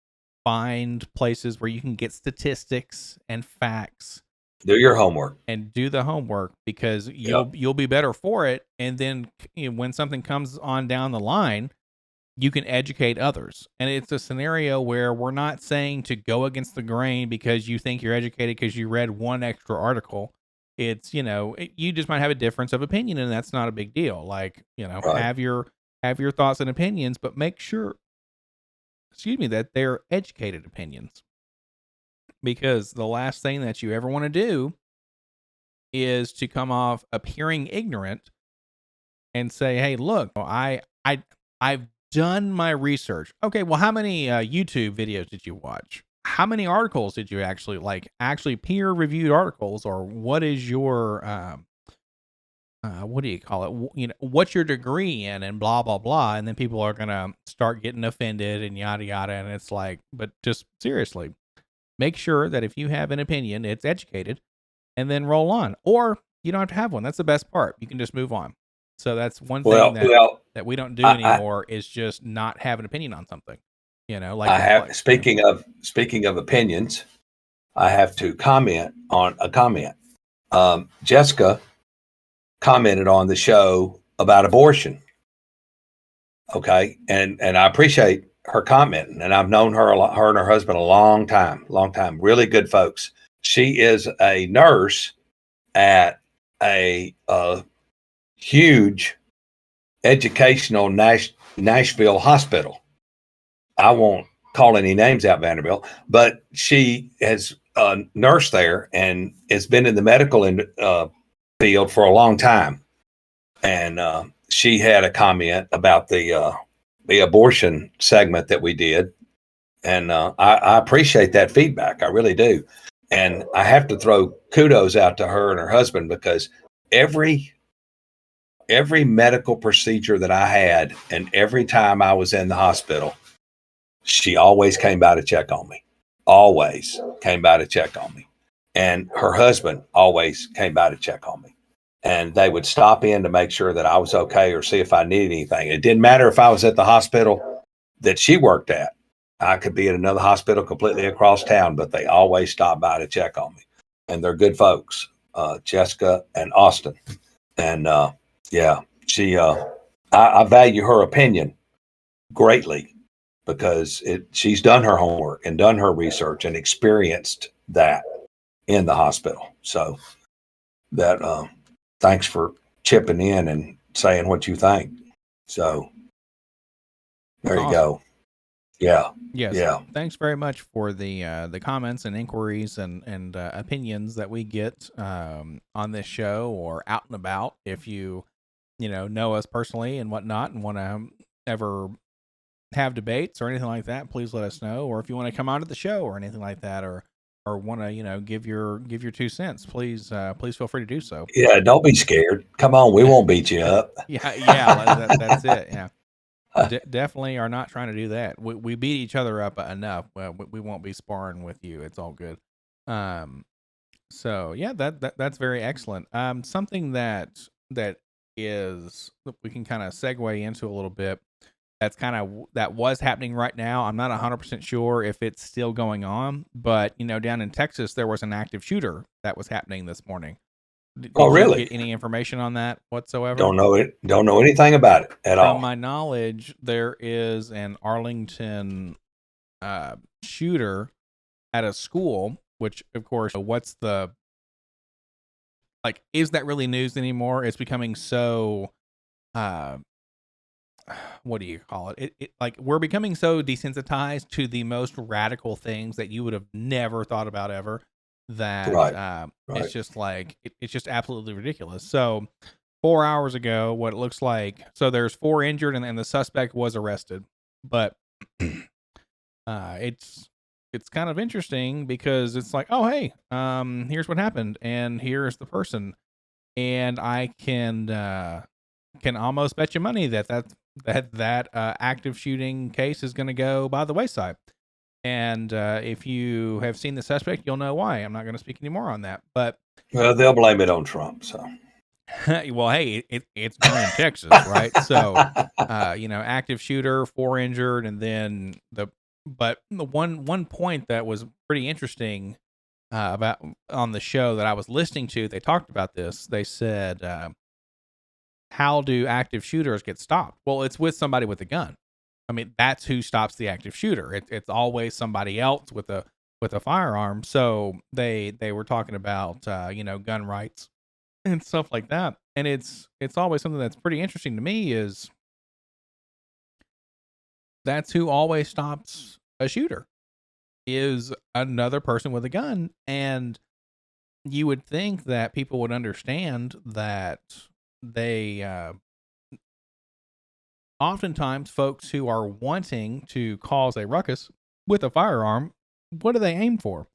B: find places where you can get statistics and facts.
C: Do your homework
B: and do the homework, because you'll be better for it. And then when something comes on down the line, you can educate others. And it's a scenario where we're not saying to go against the grain because you think you're educated because you read one extra article. It's, you just might have a difference of opinion, and that's not a big deal. Like, have your thoughts and opinions, but make sure, that they're educated opinions. Because the last thing that you ever want to do is to come off appearing ignorant and say, "Hey, look, I've done my research." Okay, well, how many YouTube videos did you watch? How many articles did you actually peer-reviewed articles, or what is your what do you call it? What's your degree in, and blah blah blah, and then people are gonna start getting offended and yada yada, and it's like, but just seriously, make sure that if you have an opinion, it's educated, and then roll on. Or you don't have to have one. That's the best part. You can just move on. So that's one thing that we don't do anymore is just not have an opinion on something. Speaking
C: of opinions, I have to comment on a comment. Jessica commented on the show about abortion. Okay, and I appreciate her commenting, and I've known her and her husband a long time, really good folks. She is a nurse at a huge educational Nashville hospital. I won't call any names out, Vanderbilt, but she has nursed there and has been in the medical field for a long time. And she had a comment about the abortion segment that we did. And I appreciate that feedback. I really do. And I have to throw kudos out to her and her husband, because every medical procedure that I had and every time I was in the hospital, she always came by to check on me. Always came by to check on me. And her husband always came by to check on me. And they would stop in to make sure that I was okay or see if I needed anything. It didn't matter if I was at the hospital that she worked at. I could be at another hospital completely across town, but they always stop by to check on me. And they're good folks, Jessica and Austin. And she, I value her opinion greatly, because she's done her homework and done her research and experienced that in the hospital. So that, thanks for chipping in and saying what you think. So there you go. Yeah.
B: Yes.
C: Yeah.
B: Thanks very much for the comments and inquiries and opinions that we get on this show or out and about. If you know us personally and whatnot and want to ever have debates or anything like that, please let us know. Or if you want to come onto the show or anything like that, or want to give your 2 cents, please feel free to do so.
C: Yeah, don't be scared. Come on, we won't beat you up.
B: Yeah, that's it. Yeah. definitely are not trying to do that. We beat each other up enough. Well, we won't be sparring with you. It's all good. So yeah, that's very excellent. Something that is we can kind of segue into a little bit. That's kind of that was happening right now. I'm not 100% sure if it's still going on, but down in Texas there was an active shooter that was happening this morning. Did
C: Oh,
B: you
C: really?
B: get any information on that whatsoever?
C: Don't know it. Don't know anything about it at all.
B: From my knowledge, there is an Arlington shooter at a school, which of course, what's the is that really news anymore? It's becoming so what do you call it? It we're becoming so desensitized to the most radical things that you would have never thought about ever that
C: Right.
B: it's just it's just absolutely ridiculous. So 4 hours ago, what it looks like, so there's 4 injured and the suspect was arrested. But it's kind of interesting because it's like, oh hey, here's what happened and here's the person, and I can almost bet you money that active shooting case is going to go by the wayside. And if you have seen the suspect, you'll know why. I'm not going to speak anymore on that. But
C: Well, they'll blame it on Trump. So
B: well, hey, it's done in Texas, right? So active shooter, 4 injured, and then the one point that was pretty interesting about on the show that I was listening to, they talked about this. They said, how do active shooters get stopped? Well, it's with somebody with a gun. I mean, that's who stops the active shooter. It's always somebody else with a firearm. So they were talking about gun rights and stuff like that. And it's always something that's pretty interesting to me is that's who always stops a shooter is another person with a gun. And you would think that people would understand that they oftentimes folks who are wanting to cause a ruckus with a firearm, what do they aim for?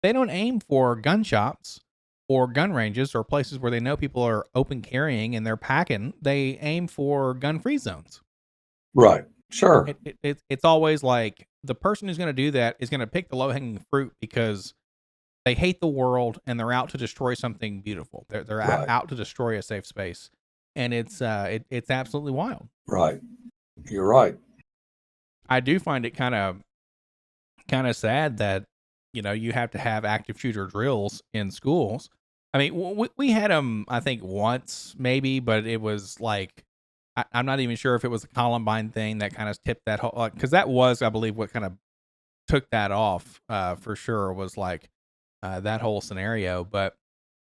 B: They don't aim for gun shops or gun ranges or places where they know people are open carrying and they're packing. They aim for gun-free zones.
C: right, sure,
B: It's always like the person who's going to do that is going to pick the low-hanging fruit because they hate the world and they're out to destroy something beautiful. They're
C: Right.
B: out to destroy a safe space, and it's absolutely wild.
C: right. You're right.
B: I do find it kind of sad that you have to have active shooter drills in schools. I mean, we had them, I think, once maybe, but it was like I'm not even sure if it was a Columbine thing that kind of tipped that whole, because that was, I believe, what kind of took that off for sure was that whole scenario. But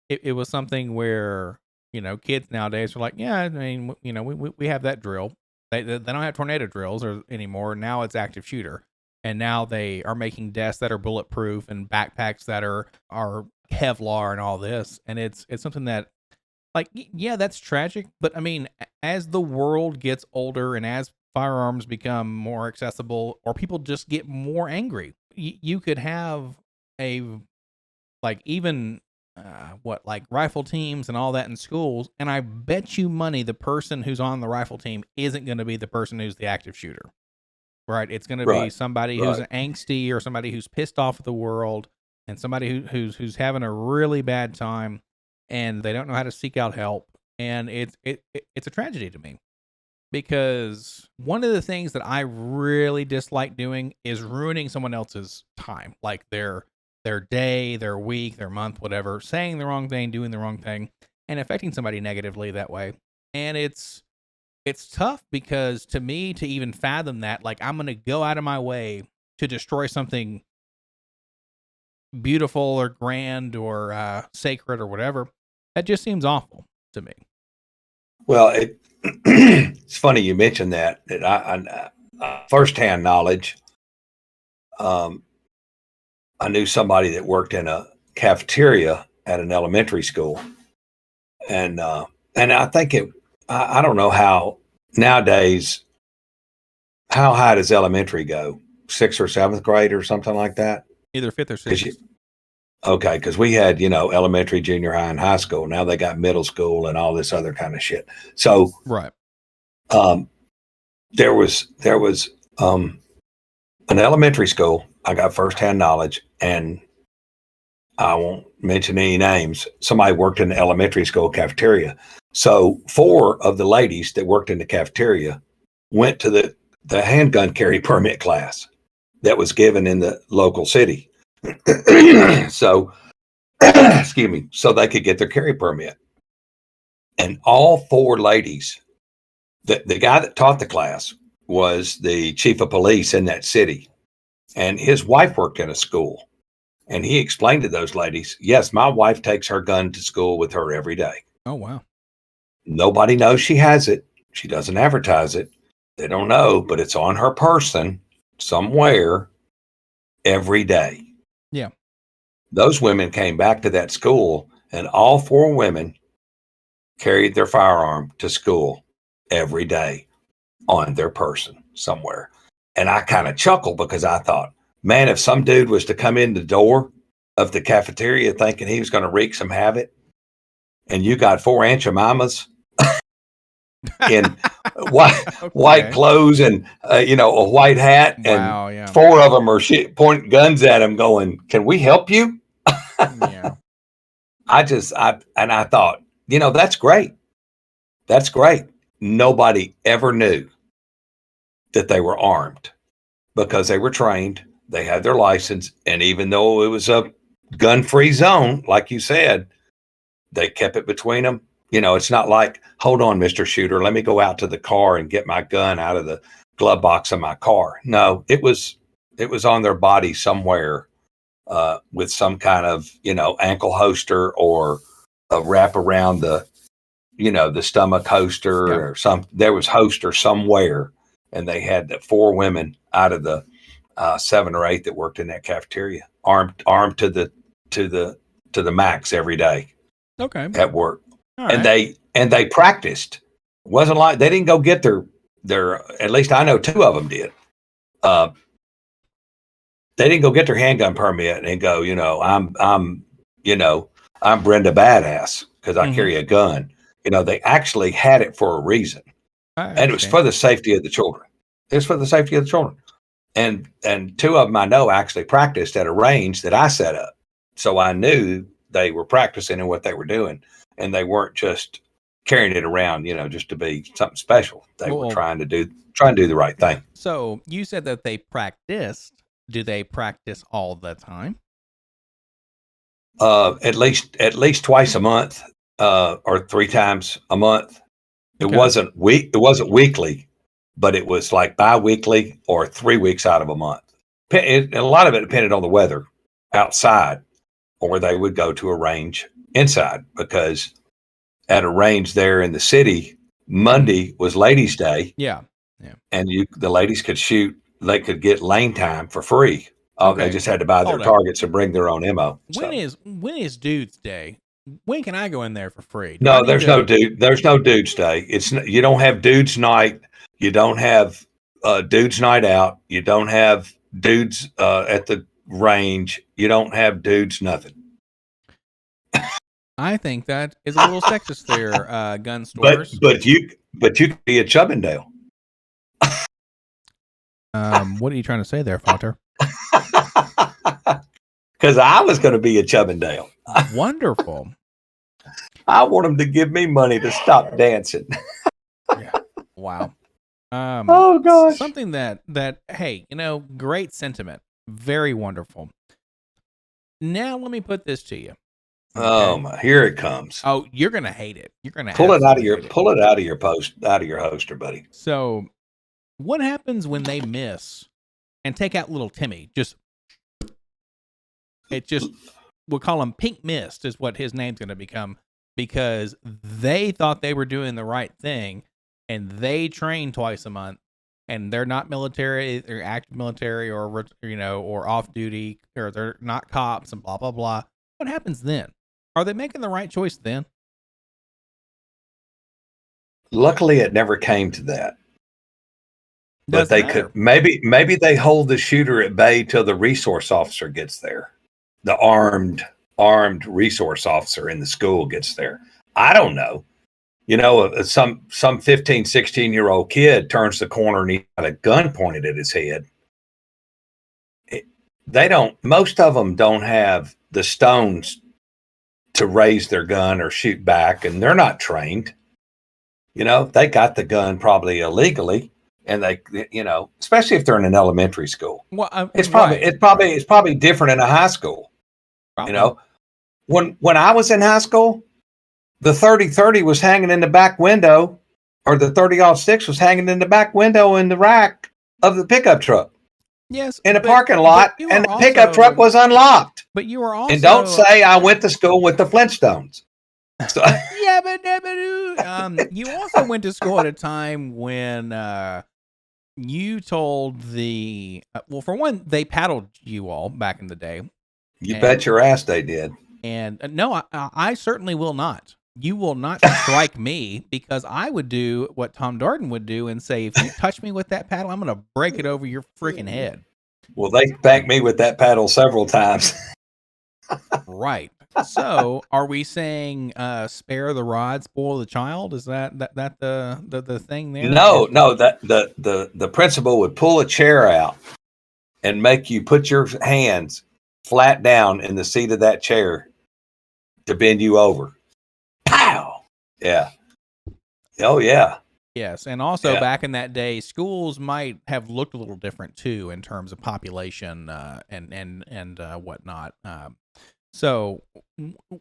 B: it was something where kids nowadays are like, yeah, I mean, we have that drill. They don't have tornado drills anymore. Now it's active shooter. And now they are making desks that are bulletproof and backpacks that are Kevlar and all this. And it's something that, yeah, that's tragic. But I mean, as the world gets older and as firearms become more accessible or people just get more angry, you could have even rifle teams and all that in schools. And I bet you money the person who's on the rifle team isn't going to be the person who's the active shooter. Right, it's going to be somebody who's angsty or somebody who's pissed off at the world, and somebody who's having a really bad time, and they don't know how to seek out help, and it's a tragedy to me, because one of the things that I really dislike doing is ruining someone else's time, like their day, their week, their month, whatever, saying the wrong thing, doing the wrong thing, and affecting somebody negatively that way, and it's tough because to me to even fathom that, I'm going to go out of my way to destroy something beautiful or grand or sacred or whatever, that just seems awful to me.
C: Well, it's funny you mentioned that I firsthand knowledge. I knew somebody that worked in a cafeteria at an elementary school, and I think I don't know how nowadays, how high does elementary go? 6th or 7th grade or something like that?
B: Either 5th or 6th.
C: Okay, because we had, elementary, junior high, and high school. Now they got middle school and all this other kind of shit. So,
B: right.
C: there was an elementary school. I got firsthand knowledge, and I won't mention any names. Somebody worked in the elementary school cafeteria. So 4 of the ladies that worked in the cafeteria went to the handgun carry permit class that was given in the local city. So, excuse me, so they could get their carry permit. And all 4 ladies, the guy that taught the class was the chief of police in that city. And his wife worked in a school. And he explained to those ladies, yes, my wife takes her gun to school with her every day.
B: Oh, wow.
C: Nobody knows she has it. She doesn't advertise it. They don't know, but it's on her person somewhere every day.
B: Yeah.
C: Those women came back to that school, and all 4 women carried their firearm to school every day on their person somewhere. And I kind of chuckled because I thought, man, if some dude was to come in the door of the cafeteria thinking he was going to wreak some havoc, and you got 4 Aunt Jemimas in white clothes and a white hat, and 4 of them are pointing guns at him going, can we help you?
B: Yeah.
C: I thought, that's great. That's great. Nobody ever knew that they were armed because they were trained. They had their license. And even though it was a gun-free zone, like you said, they kept it between them. It's not like, hold on, Mr. Shooter, let me go out to the car and get my gun out of the glove box of my car. No, it was on their body somewhere with some kind of, ankle holster or a wrap around the stomach holster or some. There was holster somewhere, and they had the 4 women out of the 7 or 8 that worked in that cafeteria armed to the max every day.
B: Okay.
C: At work.
B: All
C: and
B: right.
C: they practiced. It wasn't like they didn't go get their at least I know 2 of them did. They didn't go get their handgun permit and go, I'm Brenda Badass because I carry a gun. They actually had it for a reason. And it was for the safety of the children. It was for the safety of the children. And 2 of them I know actually practiced at a range that I set up. So I knew they were practicing in what they were doing. And they weren't just carrying it around, just to be something special. They were trying to do the right thing.
B: So you said that they practiced. Do they practice all the time?
C: At least twice a month, or 3 times a month.
B: Okay.
C: It wasn't weekly, but it was like bi-weekly or 3 weeks out of a month. A lot of it depended on the weather outside, or they would go to a range inside, because at a range there in the city, Monday was Ladies' Day.
B: Yeah.
C: And the ladies could shoot. They could get lane time for free. They just had to buy their targets and bring their own ammo.
B: When is Dude's Day? When can I go in there for free?
C: There's no Dude's Day. You don't have Dude's Night. You don't have Dude's Night Out. You don't have dudes at the range. You don't have dudes nothing.
B: I think that is a little sexist there, gun stores.
C: But you could be at Chubbindale.
B: What are you trying to say there, Falter?
C: Because I was going to be at Chubbindale.
B: Wonderful.
C: I want them to give me money to stop dancing.
B: Yeah. Wow.
C: Oh gosh.
B: Something that hey, great sentiment. Very wonderful. Now let me put this to you. Okay?
C: Oh my! Here it comes.
B: Oh, you're gonna hate it. You're gonna
C: pull it out of your holster, buddy.
B: So, what happens when they miss and take out little Timmy? We'll call him Pink Mist is what his name's gonna become, because they thought they were doing the right thing, and they train twice a month, and they're not military, they're active military, or or off duty, or they're not cops, and blah blah blah. What happens then? Are they making the right choice then?
C: Luckily, it never came to that. But
B: Doesn't
C: they
B: matter.
C: could maybe they hold the shooter at bay till the resource officer gets there. The armed resource officer in the school gets there. I don't know. some 15, 16-year-old kid turns the corner and he got a gun pointed at his head. Most of them don't have the stones to raise their gun or shoot back, and they're not trained. They got the gun probably illegally, and especially if they're in an elementary school.
B: Well,
C: it's probably different in a high school.
B: Probably.
C: When I was in high school, the 30-30 was hanging in the back window, or the 30-06 was hanging in the back window in the rack of the pickup truck.
B: Yes,
C: in a parking lot, and the pickup truck was unlocked.
B: But you were also,
C: and don't say I went to school with the Flintstones. So.
B: Yeah, but you also went to school at a time when you told for one, they paddled you all back in the day.
C: You bet your ass they did.
B: And no, I certainly will not. You will not strike me, because I would do what Tom Darden would do and say, if you touch me with that paddle, I'm going to break it over your freaking head.
C: Well, they spanked me with that paddle several times.
B: Right. So, are we saying spare the rod, spoil the child? Is that the thing there?
C: No. That the principal would pull a chair out and make you put your hands flat down in the seat of that chair to bend you over. Pow! Yeah. Oh, yeah.
B: Yes, and also back in that day, schools might have looked a little different too in terms of population and whatnot. So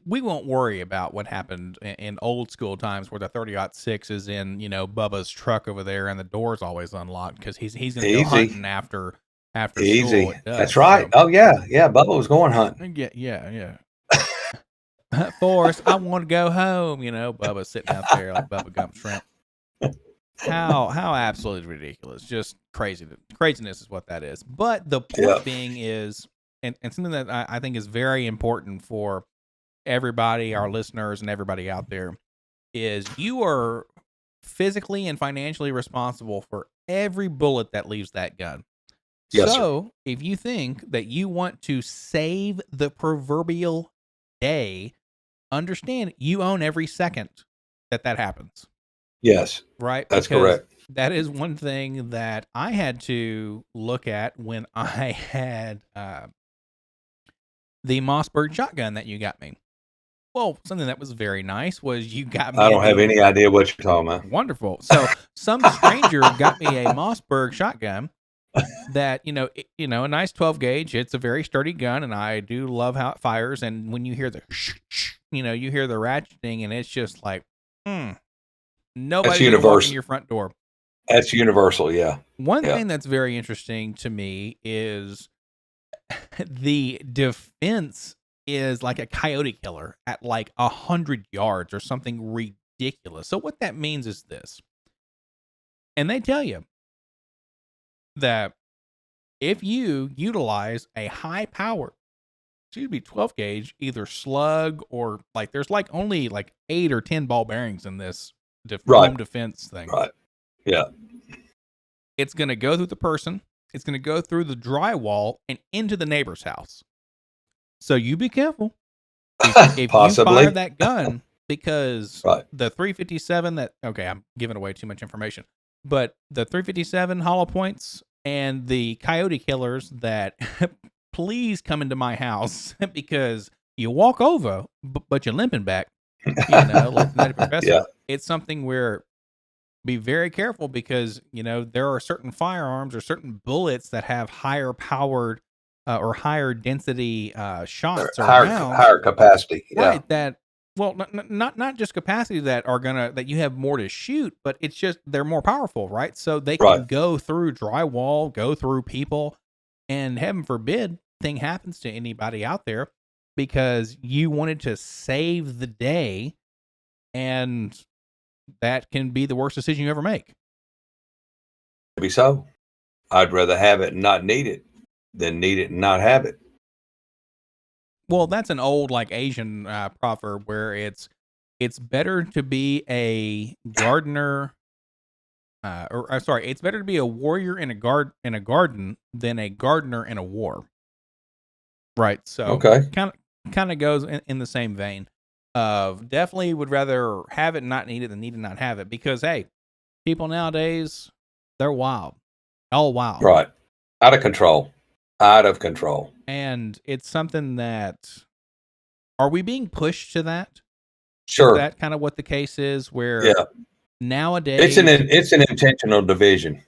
B: we won't worry about what happened in old school times where the 30-06 is in Bubba's truck over there and the door's always unlocked because he's going to go hunting after
C: Easy.
B: school.
C: That's right. So. Oh yeah. Bubba was going hunting.
B: Yeah. Forrest, I want to go home. Bubba's sitting out there like Bubba Gump Shrimp. How absolutely ridiculous. Just craziness is what that is. But the point being is, and something that I think is very important for everybody, our listeners and everybody out there, is you are physically and financially responsible for every bullet that leaves that gun.
C: Yes,
B: so if you think that you want to save the proverbial day, understand you own every second that happens.
C: Yes.
B: Right?
C: That's correct.
B: That is one thing that I had to look at when I had the Mossberg shotgun that you got me. Well, something that was very nice was you got me.
C: I don't have any idea what you're talking about.
B: Wonderful. So some stranger got me a Mossberg shotgun that, a nice 12 gauge. It's a very sturdy gun, and I do love how it fires. And when you hear the you hear the ratcheting, and it's just like, nobody's walking your front door.
C: That's universal, yeah.
B: One thing that's very interesting to me is the defense is like a coyote killer at like 100 yards or something ridiculous. So what that means is this. And they tell you that if you utilize a high power, 12 gauge, either slug or like there's like only like 8 or 10 ball bearings in this home defense thing.
C: Right. Yeah.
B: It's going to go through the person. It's going to go through the drywall and into the neighbor's house. So you be careful if you fire that gun, because the 357 I'm giving away too much information, but the 357 hollow points and the coyote killers that please come into my house because you walk over, but you're limping back, like the Nutty Professor.
C: Yeah.
B: It's something where be very careful because, there are certain firearms or certain bullets that have higher powered or higher density shots or
C: higher capacity. Yeah.
B: Right. Not just capacity that you have more to shoot, but it's just they're more powerful, right? So they can go through drywall, go through people, and heaven forbid thing happens to anybody out there because you wanted to save the day, and that can be the worst decision you ever make.
C: Maybe so. I'd rather have it and not need it than need it and not have it.
B: Well, that's an old like Asian proverb where it's better to be a gardener, it's better to be a warrior in a garden than a gardener in a war. Right. So kind of goes in the same vein. of definitely would rather have it and not need it than need to not have it, because hey, people nowadays, they're wild, all wild.
C: Right. Out of control. Out of control.
B: And it's something that, are we being pushed to that? Is
C: Sure.
B: that kind of what the case is, where
C: Yeah.
B: nowadays
C: It's an intentional division.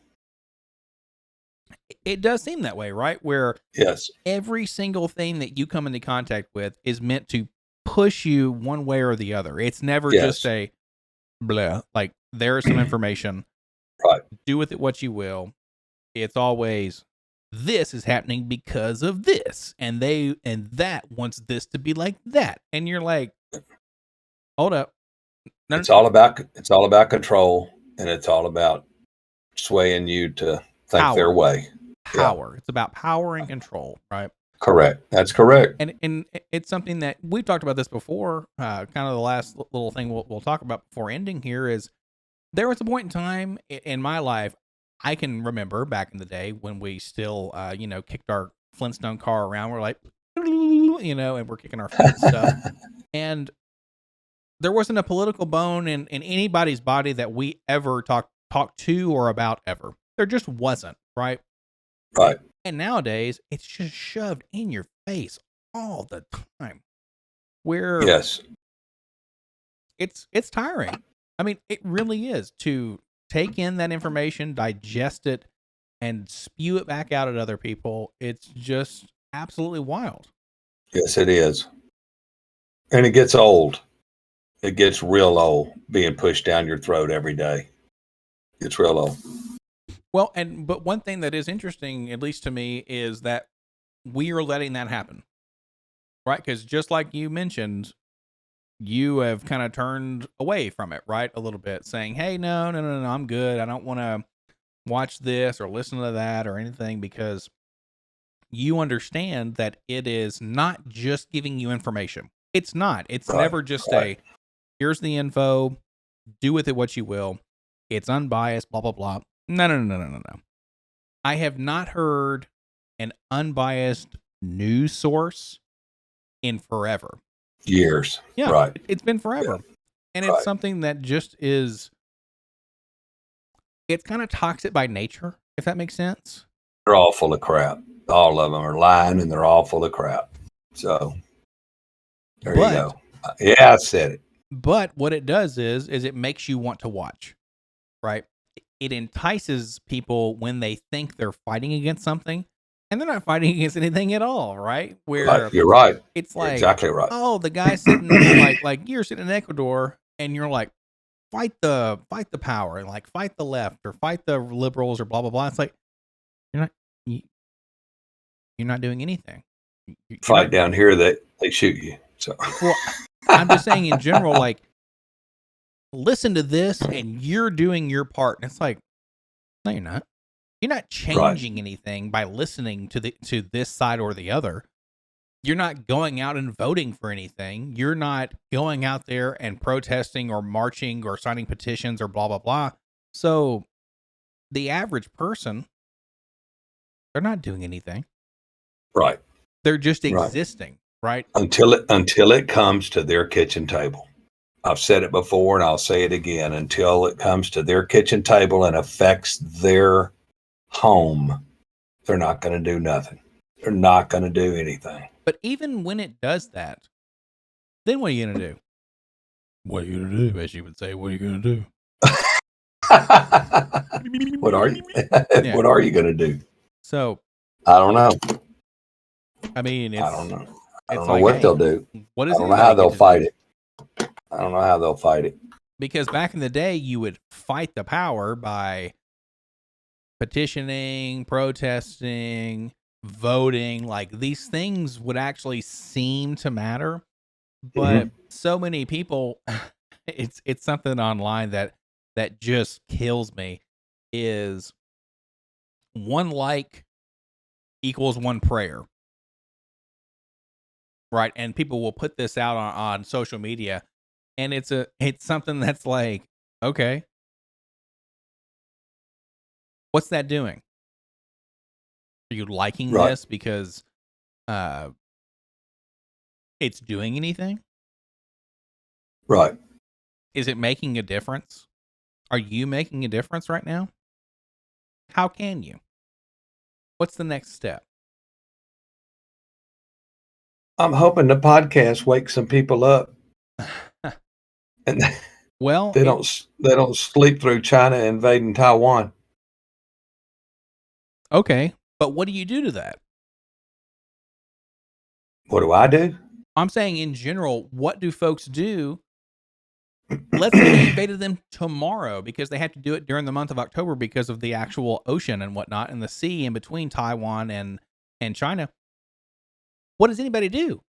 B: it does seem that way, right? Where
C: Yes.
B: every single thing that you come into contact with is meant to push you one way or the other. It's never just
C: Yes.
B: a blah, like there is some information,
C: Right.
B: do with it what you will. It's always, this is happening because of this, and that wants this to be like that, and you're like, hold up. No,
C: It's all about control, and it's all about swaying you to think their
B: Power.
C: way.
B: power. It's about power and control, right?
C: Correct. That's correct.
B: And it's something that we've talked about this before. Kind of the last little thing we'll talk about before ending here is, there was a point in time in my life, I can remember back in the day when we still, kicked our Flintstone car around. We're like, and we're kicking our feet and stuff. And there wasn't a political bone in anybody's body that we ever talked to or about ever. There just wasn't, right?
C: Right.
B: And nowadays, it's just shoved in your face all the time. Where
C: Yes.
B: it's tiring. I mean, it really is, to take in that information, digest it, and spew it back out at other people. It's just absolutely wild.
C: Yes, it is. And it gets old. It gets real old being pushed down your throat every day. It's real old.
B: Well, but one thing that is interesting, at least to me, is that we are letting that happen, right? Because just like you mentioned, you have kind of turned away from it, right? A little bit, saying, hey, no, I'm good. I don't want to watch this or listen to that or anything, because you understand that it is not just giving you information. It's not. It's
C: Right,
B: never just
C: right.
B: here's the info, do with it what you will. It's unbiased, blah, blah, blah. No. I have not heard an unbiased news source in forever.
C: Years.
B: Yeah,
C: Right.
B: it's been forever. And it's
C: Right.
B: something that just is, it's kind of toxic by nature, if that makes sense.
C: They're all full of crap. All of them are lying, and they're all full of crap. So there you go. Yeah, I said it.
B: But what it does is it makes you want to watch, right? It entices people when they think they're fighting against something, and they're not fighting against anything at all, right? Where
C: Right. You're right.
B: it's
C: You're
B: like,
C: exactly right.
B: oh, the guy sitting like you're sitting in Ecuador, and you're like, fight the power, and like fight the left or fight the liberals or blah blah blah. It's like, you're not doing anything. You're
C: Fight
B: not-
C: down here, they shoot you. So
B: Well, I'm just saying in general, like, listen to this and you're doing your part. And it's like, no, you're not. You're not changing anything by listening to this side or the other. You're not going out and voting for anything. You're not going out there and protesting or marching or signing petitions or blah, blah, blah. So the average person, they're not doing anything.
C: right.
B: They're just
C: Right.
B: existing, right?
C: Until it comes to their kitchen table. I've said it before, and I'll say it again. Until it comes to their kitchen table and affects their home, they're not going to do nothing. They're not going to do anything.
B: But even when it does that, then what are you going to do? What are you going to do? As you would say, what are you going to do?
C: What are you?
B: Yeah.
C: What are you going to do?
B: So,
C: I don't know.
B: I mean, it's,
C: I don't know. I
B: it's
C: don't know
B: like,
C: what
B: hey,
C: they'll do.
B: What
C: I
B: is
C: don't
B: it
C: know
B: that
C: how
B: I get
C: they'll
B: to
C: fight
B: do?
C: it. I don't know how they'll fight it.
B: Because back in the day, you would fight the power by petitioning, protesting, voting. Like, these things would actually seem to matter. But so many people, it's something online that just kills me, is one like equals one prayer. Right. And people will put this out on social media, and it's something that's like, okay, what's that doing? Are you liking
C: Right.
B: this because it's doing anything?
C: Right.
B: Is it making a difference? Are you making a difference right now? How can you? What's the next step?
C: I'm hoping the podcast wakes some people up and
B: Well,
C: they don't sleep through China invading Taiwan.
B: okay, but what do you do to that?
C: What do I do?
B: I'm saying in general, what do folks do? Let's say they invaded them tomorrow because they have to do it during the month of October because of the actual ocean and whatnot and the sea in between Taiwan and China. What does anybody do?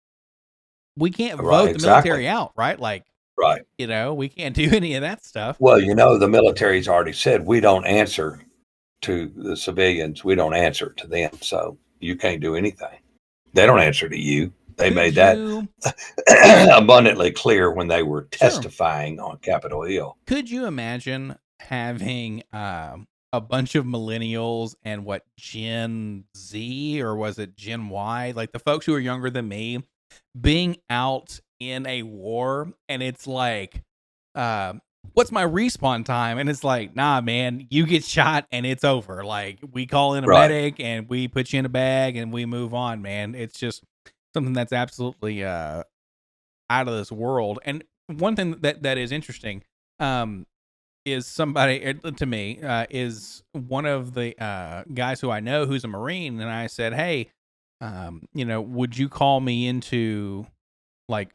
B: We can't
C: Right,
B: vote the
C: exactly.
B: military out, right? Like,
C: Right.
B: we can't do any of that stuff.
C: Well, the military's already said we don't answer to the civilians. We don't answer to them. So you can't do anything. They don't answer to you. They made that abundantly clear when they were testifying on Capitol Hill.
B: Could you imagine having a bunch of millennials and Gen Z, or was it Gen Y, like the folks who are younger than me, being out in a war, and it's like, what's my respawn time? And it's like, nah, man, you get shot and it's over. Like, we call in a medic and we put you in a bag and we move on, man. It's just something that's absolutely out of this world. And one thing that is interesting is somebody to me is one of the guys who I know who's a Marine, and I said, hey, would you call me into, like,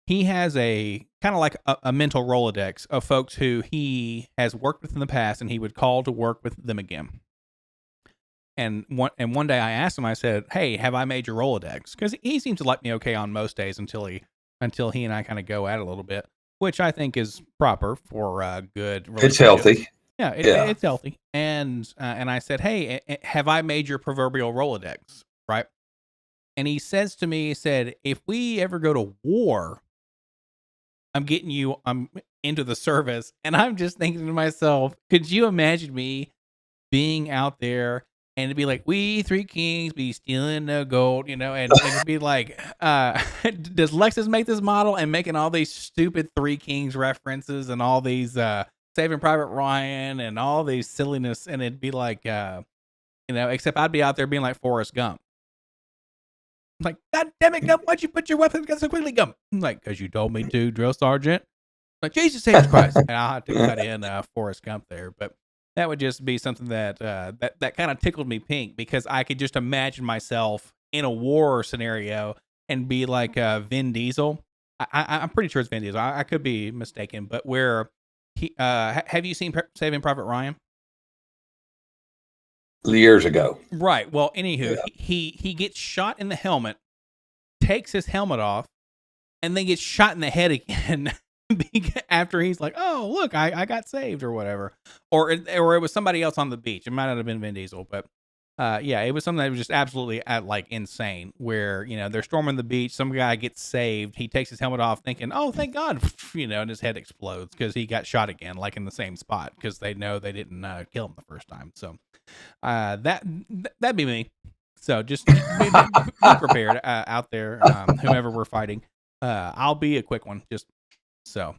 B: he has a kind of like a mental Rolodex of folks who he has worked with in the past, and he would call to work with them again. And one day I asked him, I said, hey, have I made your Rolodex? Because he seems to like me okay on most days until he and I kind of go at it a little bit, which I think is proper for a good relationship.
C: It's healthy.
B: Yeah, it's healthy. And I said, hey, have I made your proverbial Rolodex? Right? And he says to me, he said, if we ever go to war, I'm into the service. And I'm just thinking to myself, could you imagine me being out there and it'd be like, we three kings be stealing the gold, and it'd be like, does Lexus make this model, and making all these stupid Three Kings references and all these Saving Private Ryan and all these silliness, and it'd be like, except I'd be out there being like Forrest Gump. Like, God damn it, Gump, why'd you put your weapon so quickly, Gump? I'm like, because you told me to, drill sergeant. Like, Jesus H. Christ. And I'll have to cut in Forrest Gump there. But that would just be something that kind of tickled me pink, because I could just imagine myself in a war scenario and be like Vin Diesel. I'm pretty sure it's Vin Diesel. I could be mistaken. But where he, have you seen Saving Private Ryan?
C: Years ago.
B: Right. Well, anywho, he gets shot in the helmet, takes his helmet off, and then gets shot in the head again after he's like, oh, look, I got saved or whatever. Or it was somebody else on the beach. It might not have been Vin Diesel, but it was something that was just absolutely insane, where, they're storming the beach. Some guy gets saved. He takes his helmet off thinking, oh, thank God, and his head explodes because he got shot again, like in the same spot, because they know they didn't kill him the first time. So that'd be me. So just be prepared out there, whomever we're fighting. I'll be a quick one, just so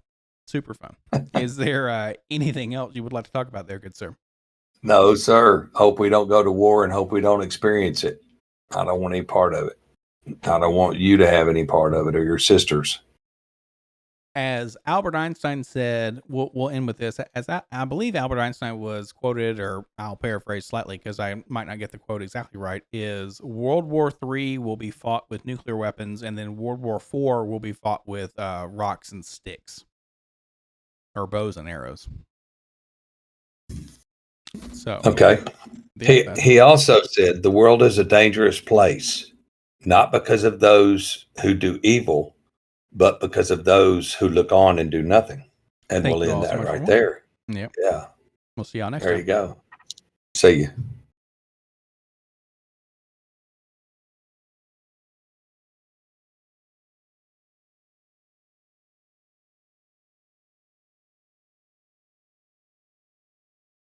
B: super fun. Is there anything else you would like to talk about there, good sir?
C: No, sir. Hope we don't go to war and hope we don't experience it. I don't want any part of it. I don't want you to have any part of it, or your sisters.
B: As Albert Einstein said, we'll end with this. As I believe Albert Einstein was quoted, or I'll paraphrase slightly because I might not get the quote exactly right, is World War III will be fought with nuclear weapons, and then World War IV will be fought with rocks and sticks, or bows and arrows. So
C: okay. He also said the world is a dangerous place, not because of those who do evil, but because of those who look on and do nothing. And we'll end that right there.
B: Yep.
C: Yeah.
B: We'll see y'all next time.
C: There you go. See you.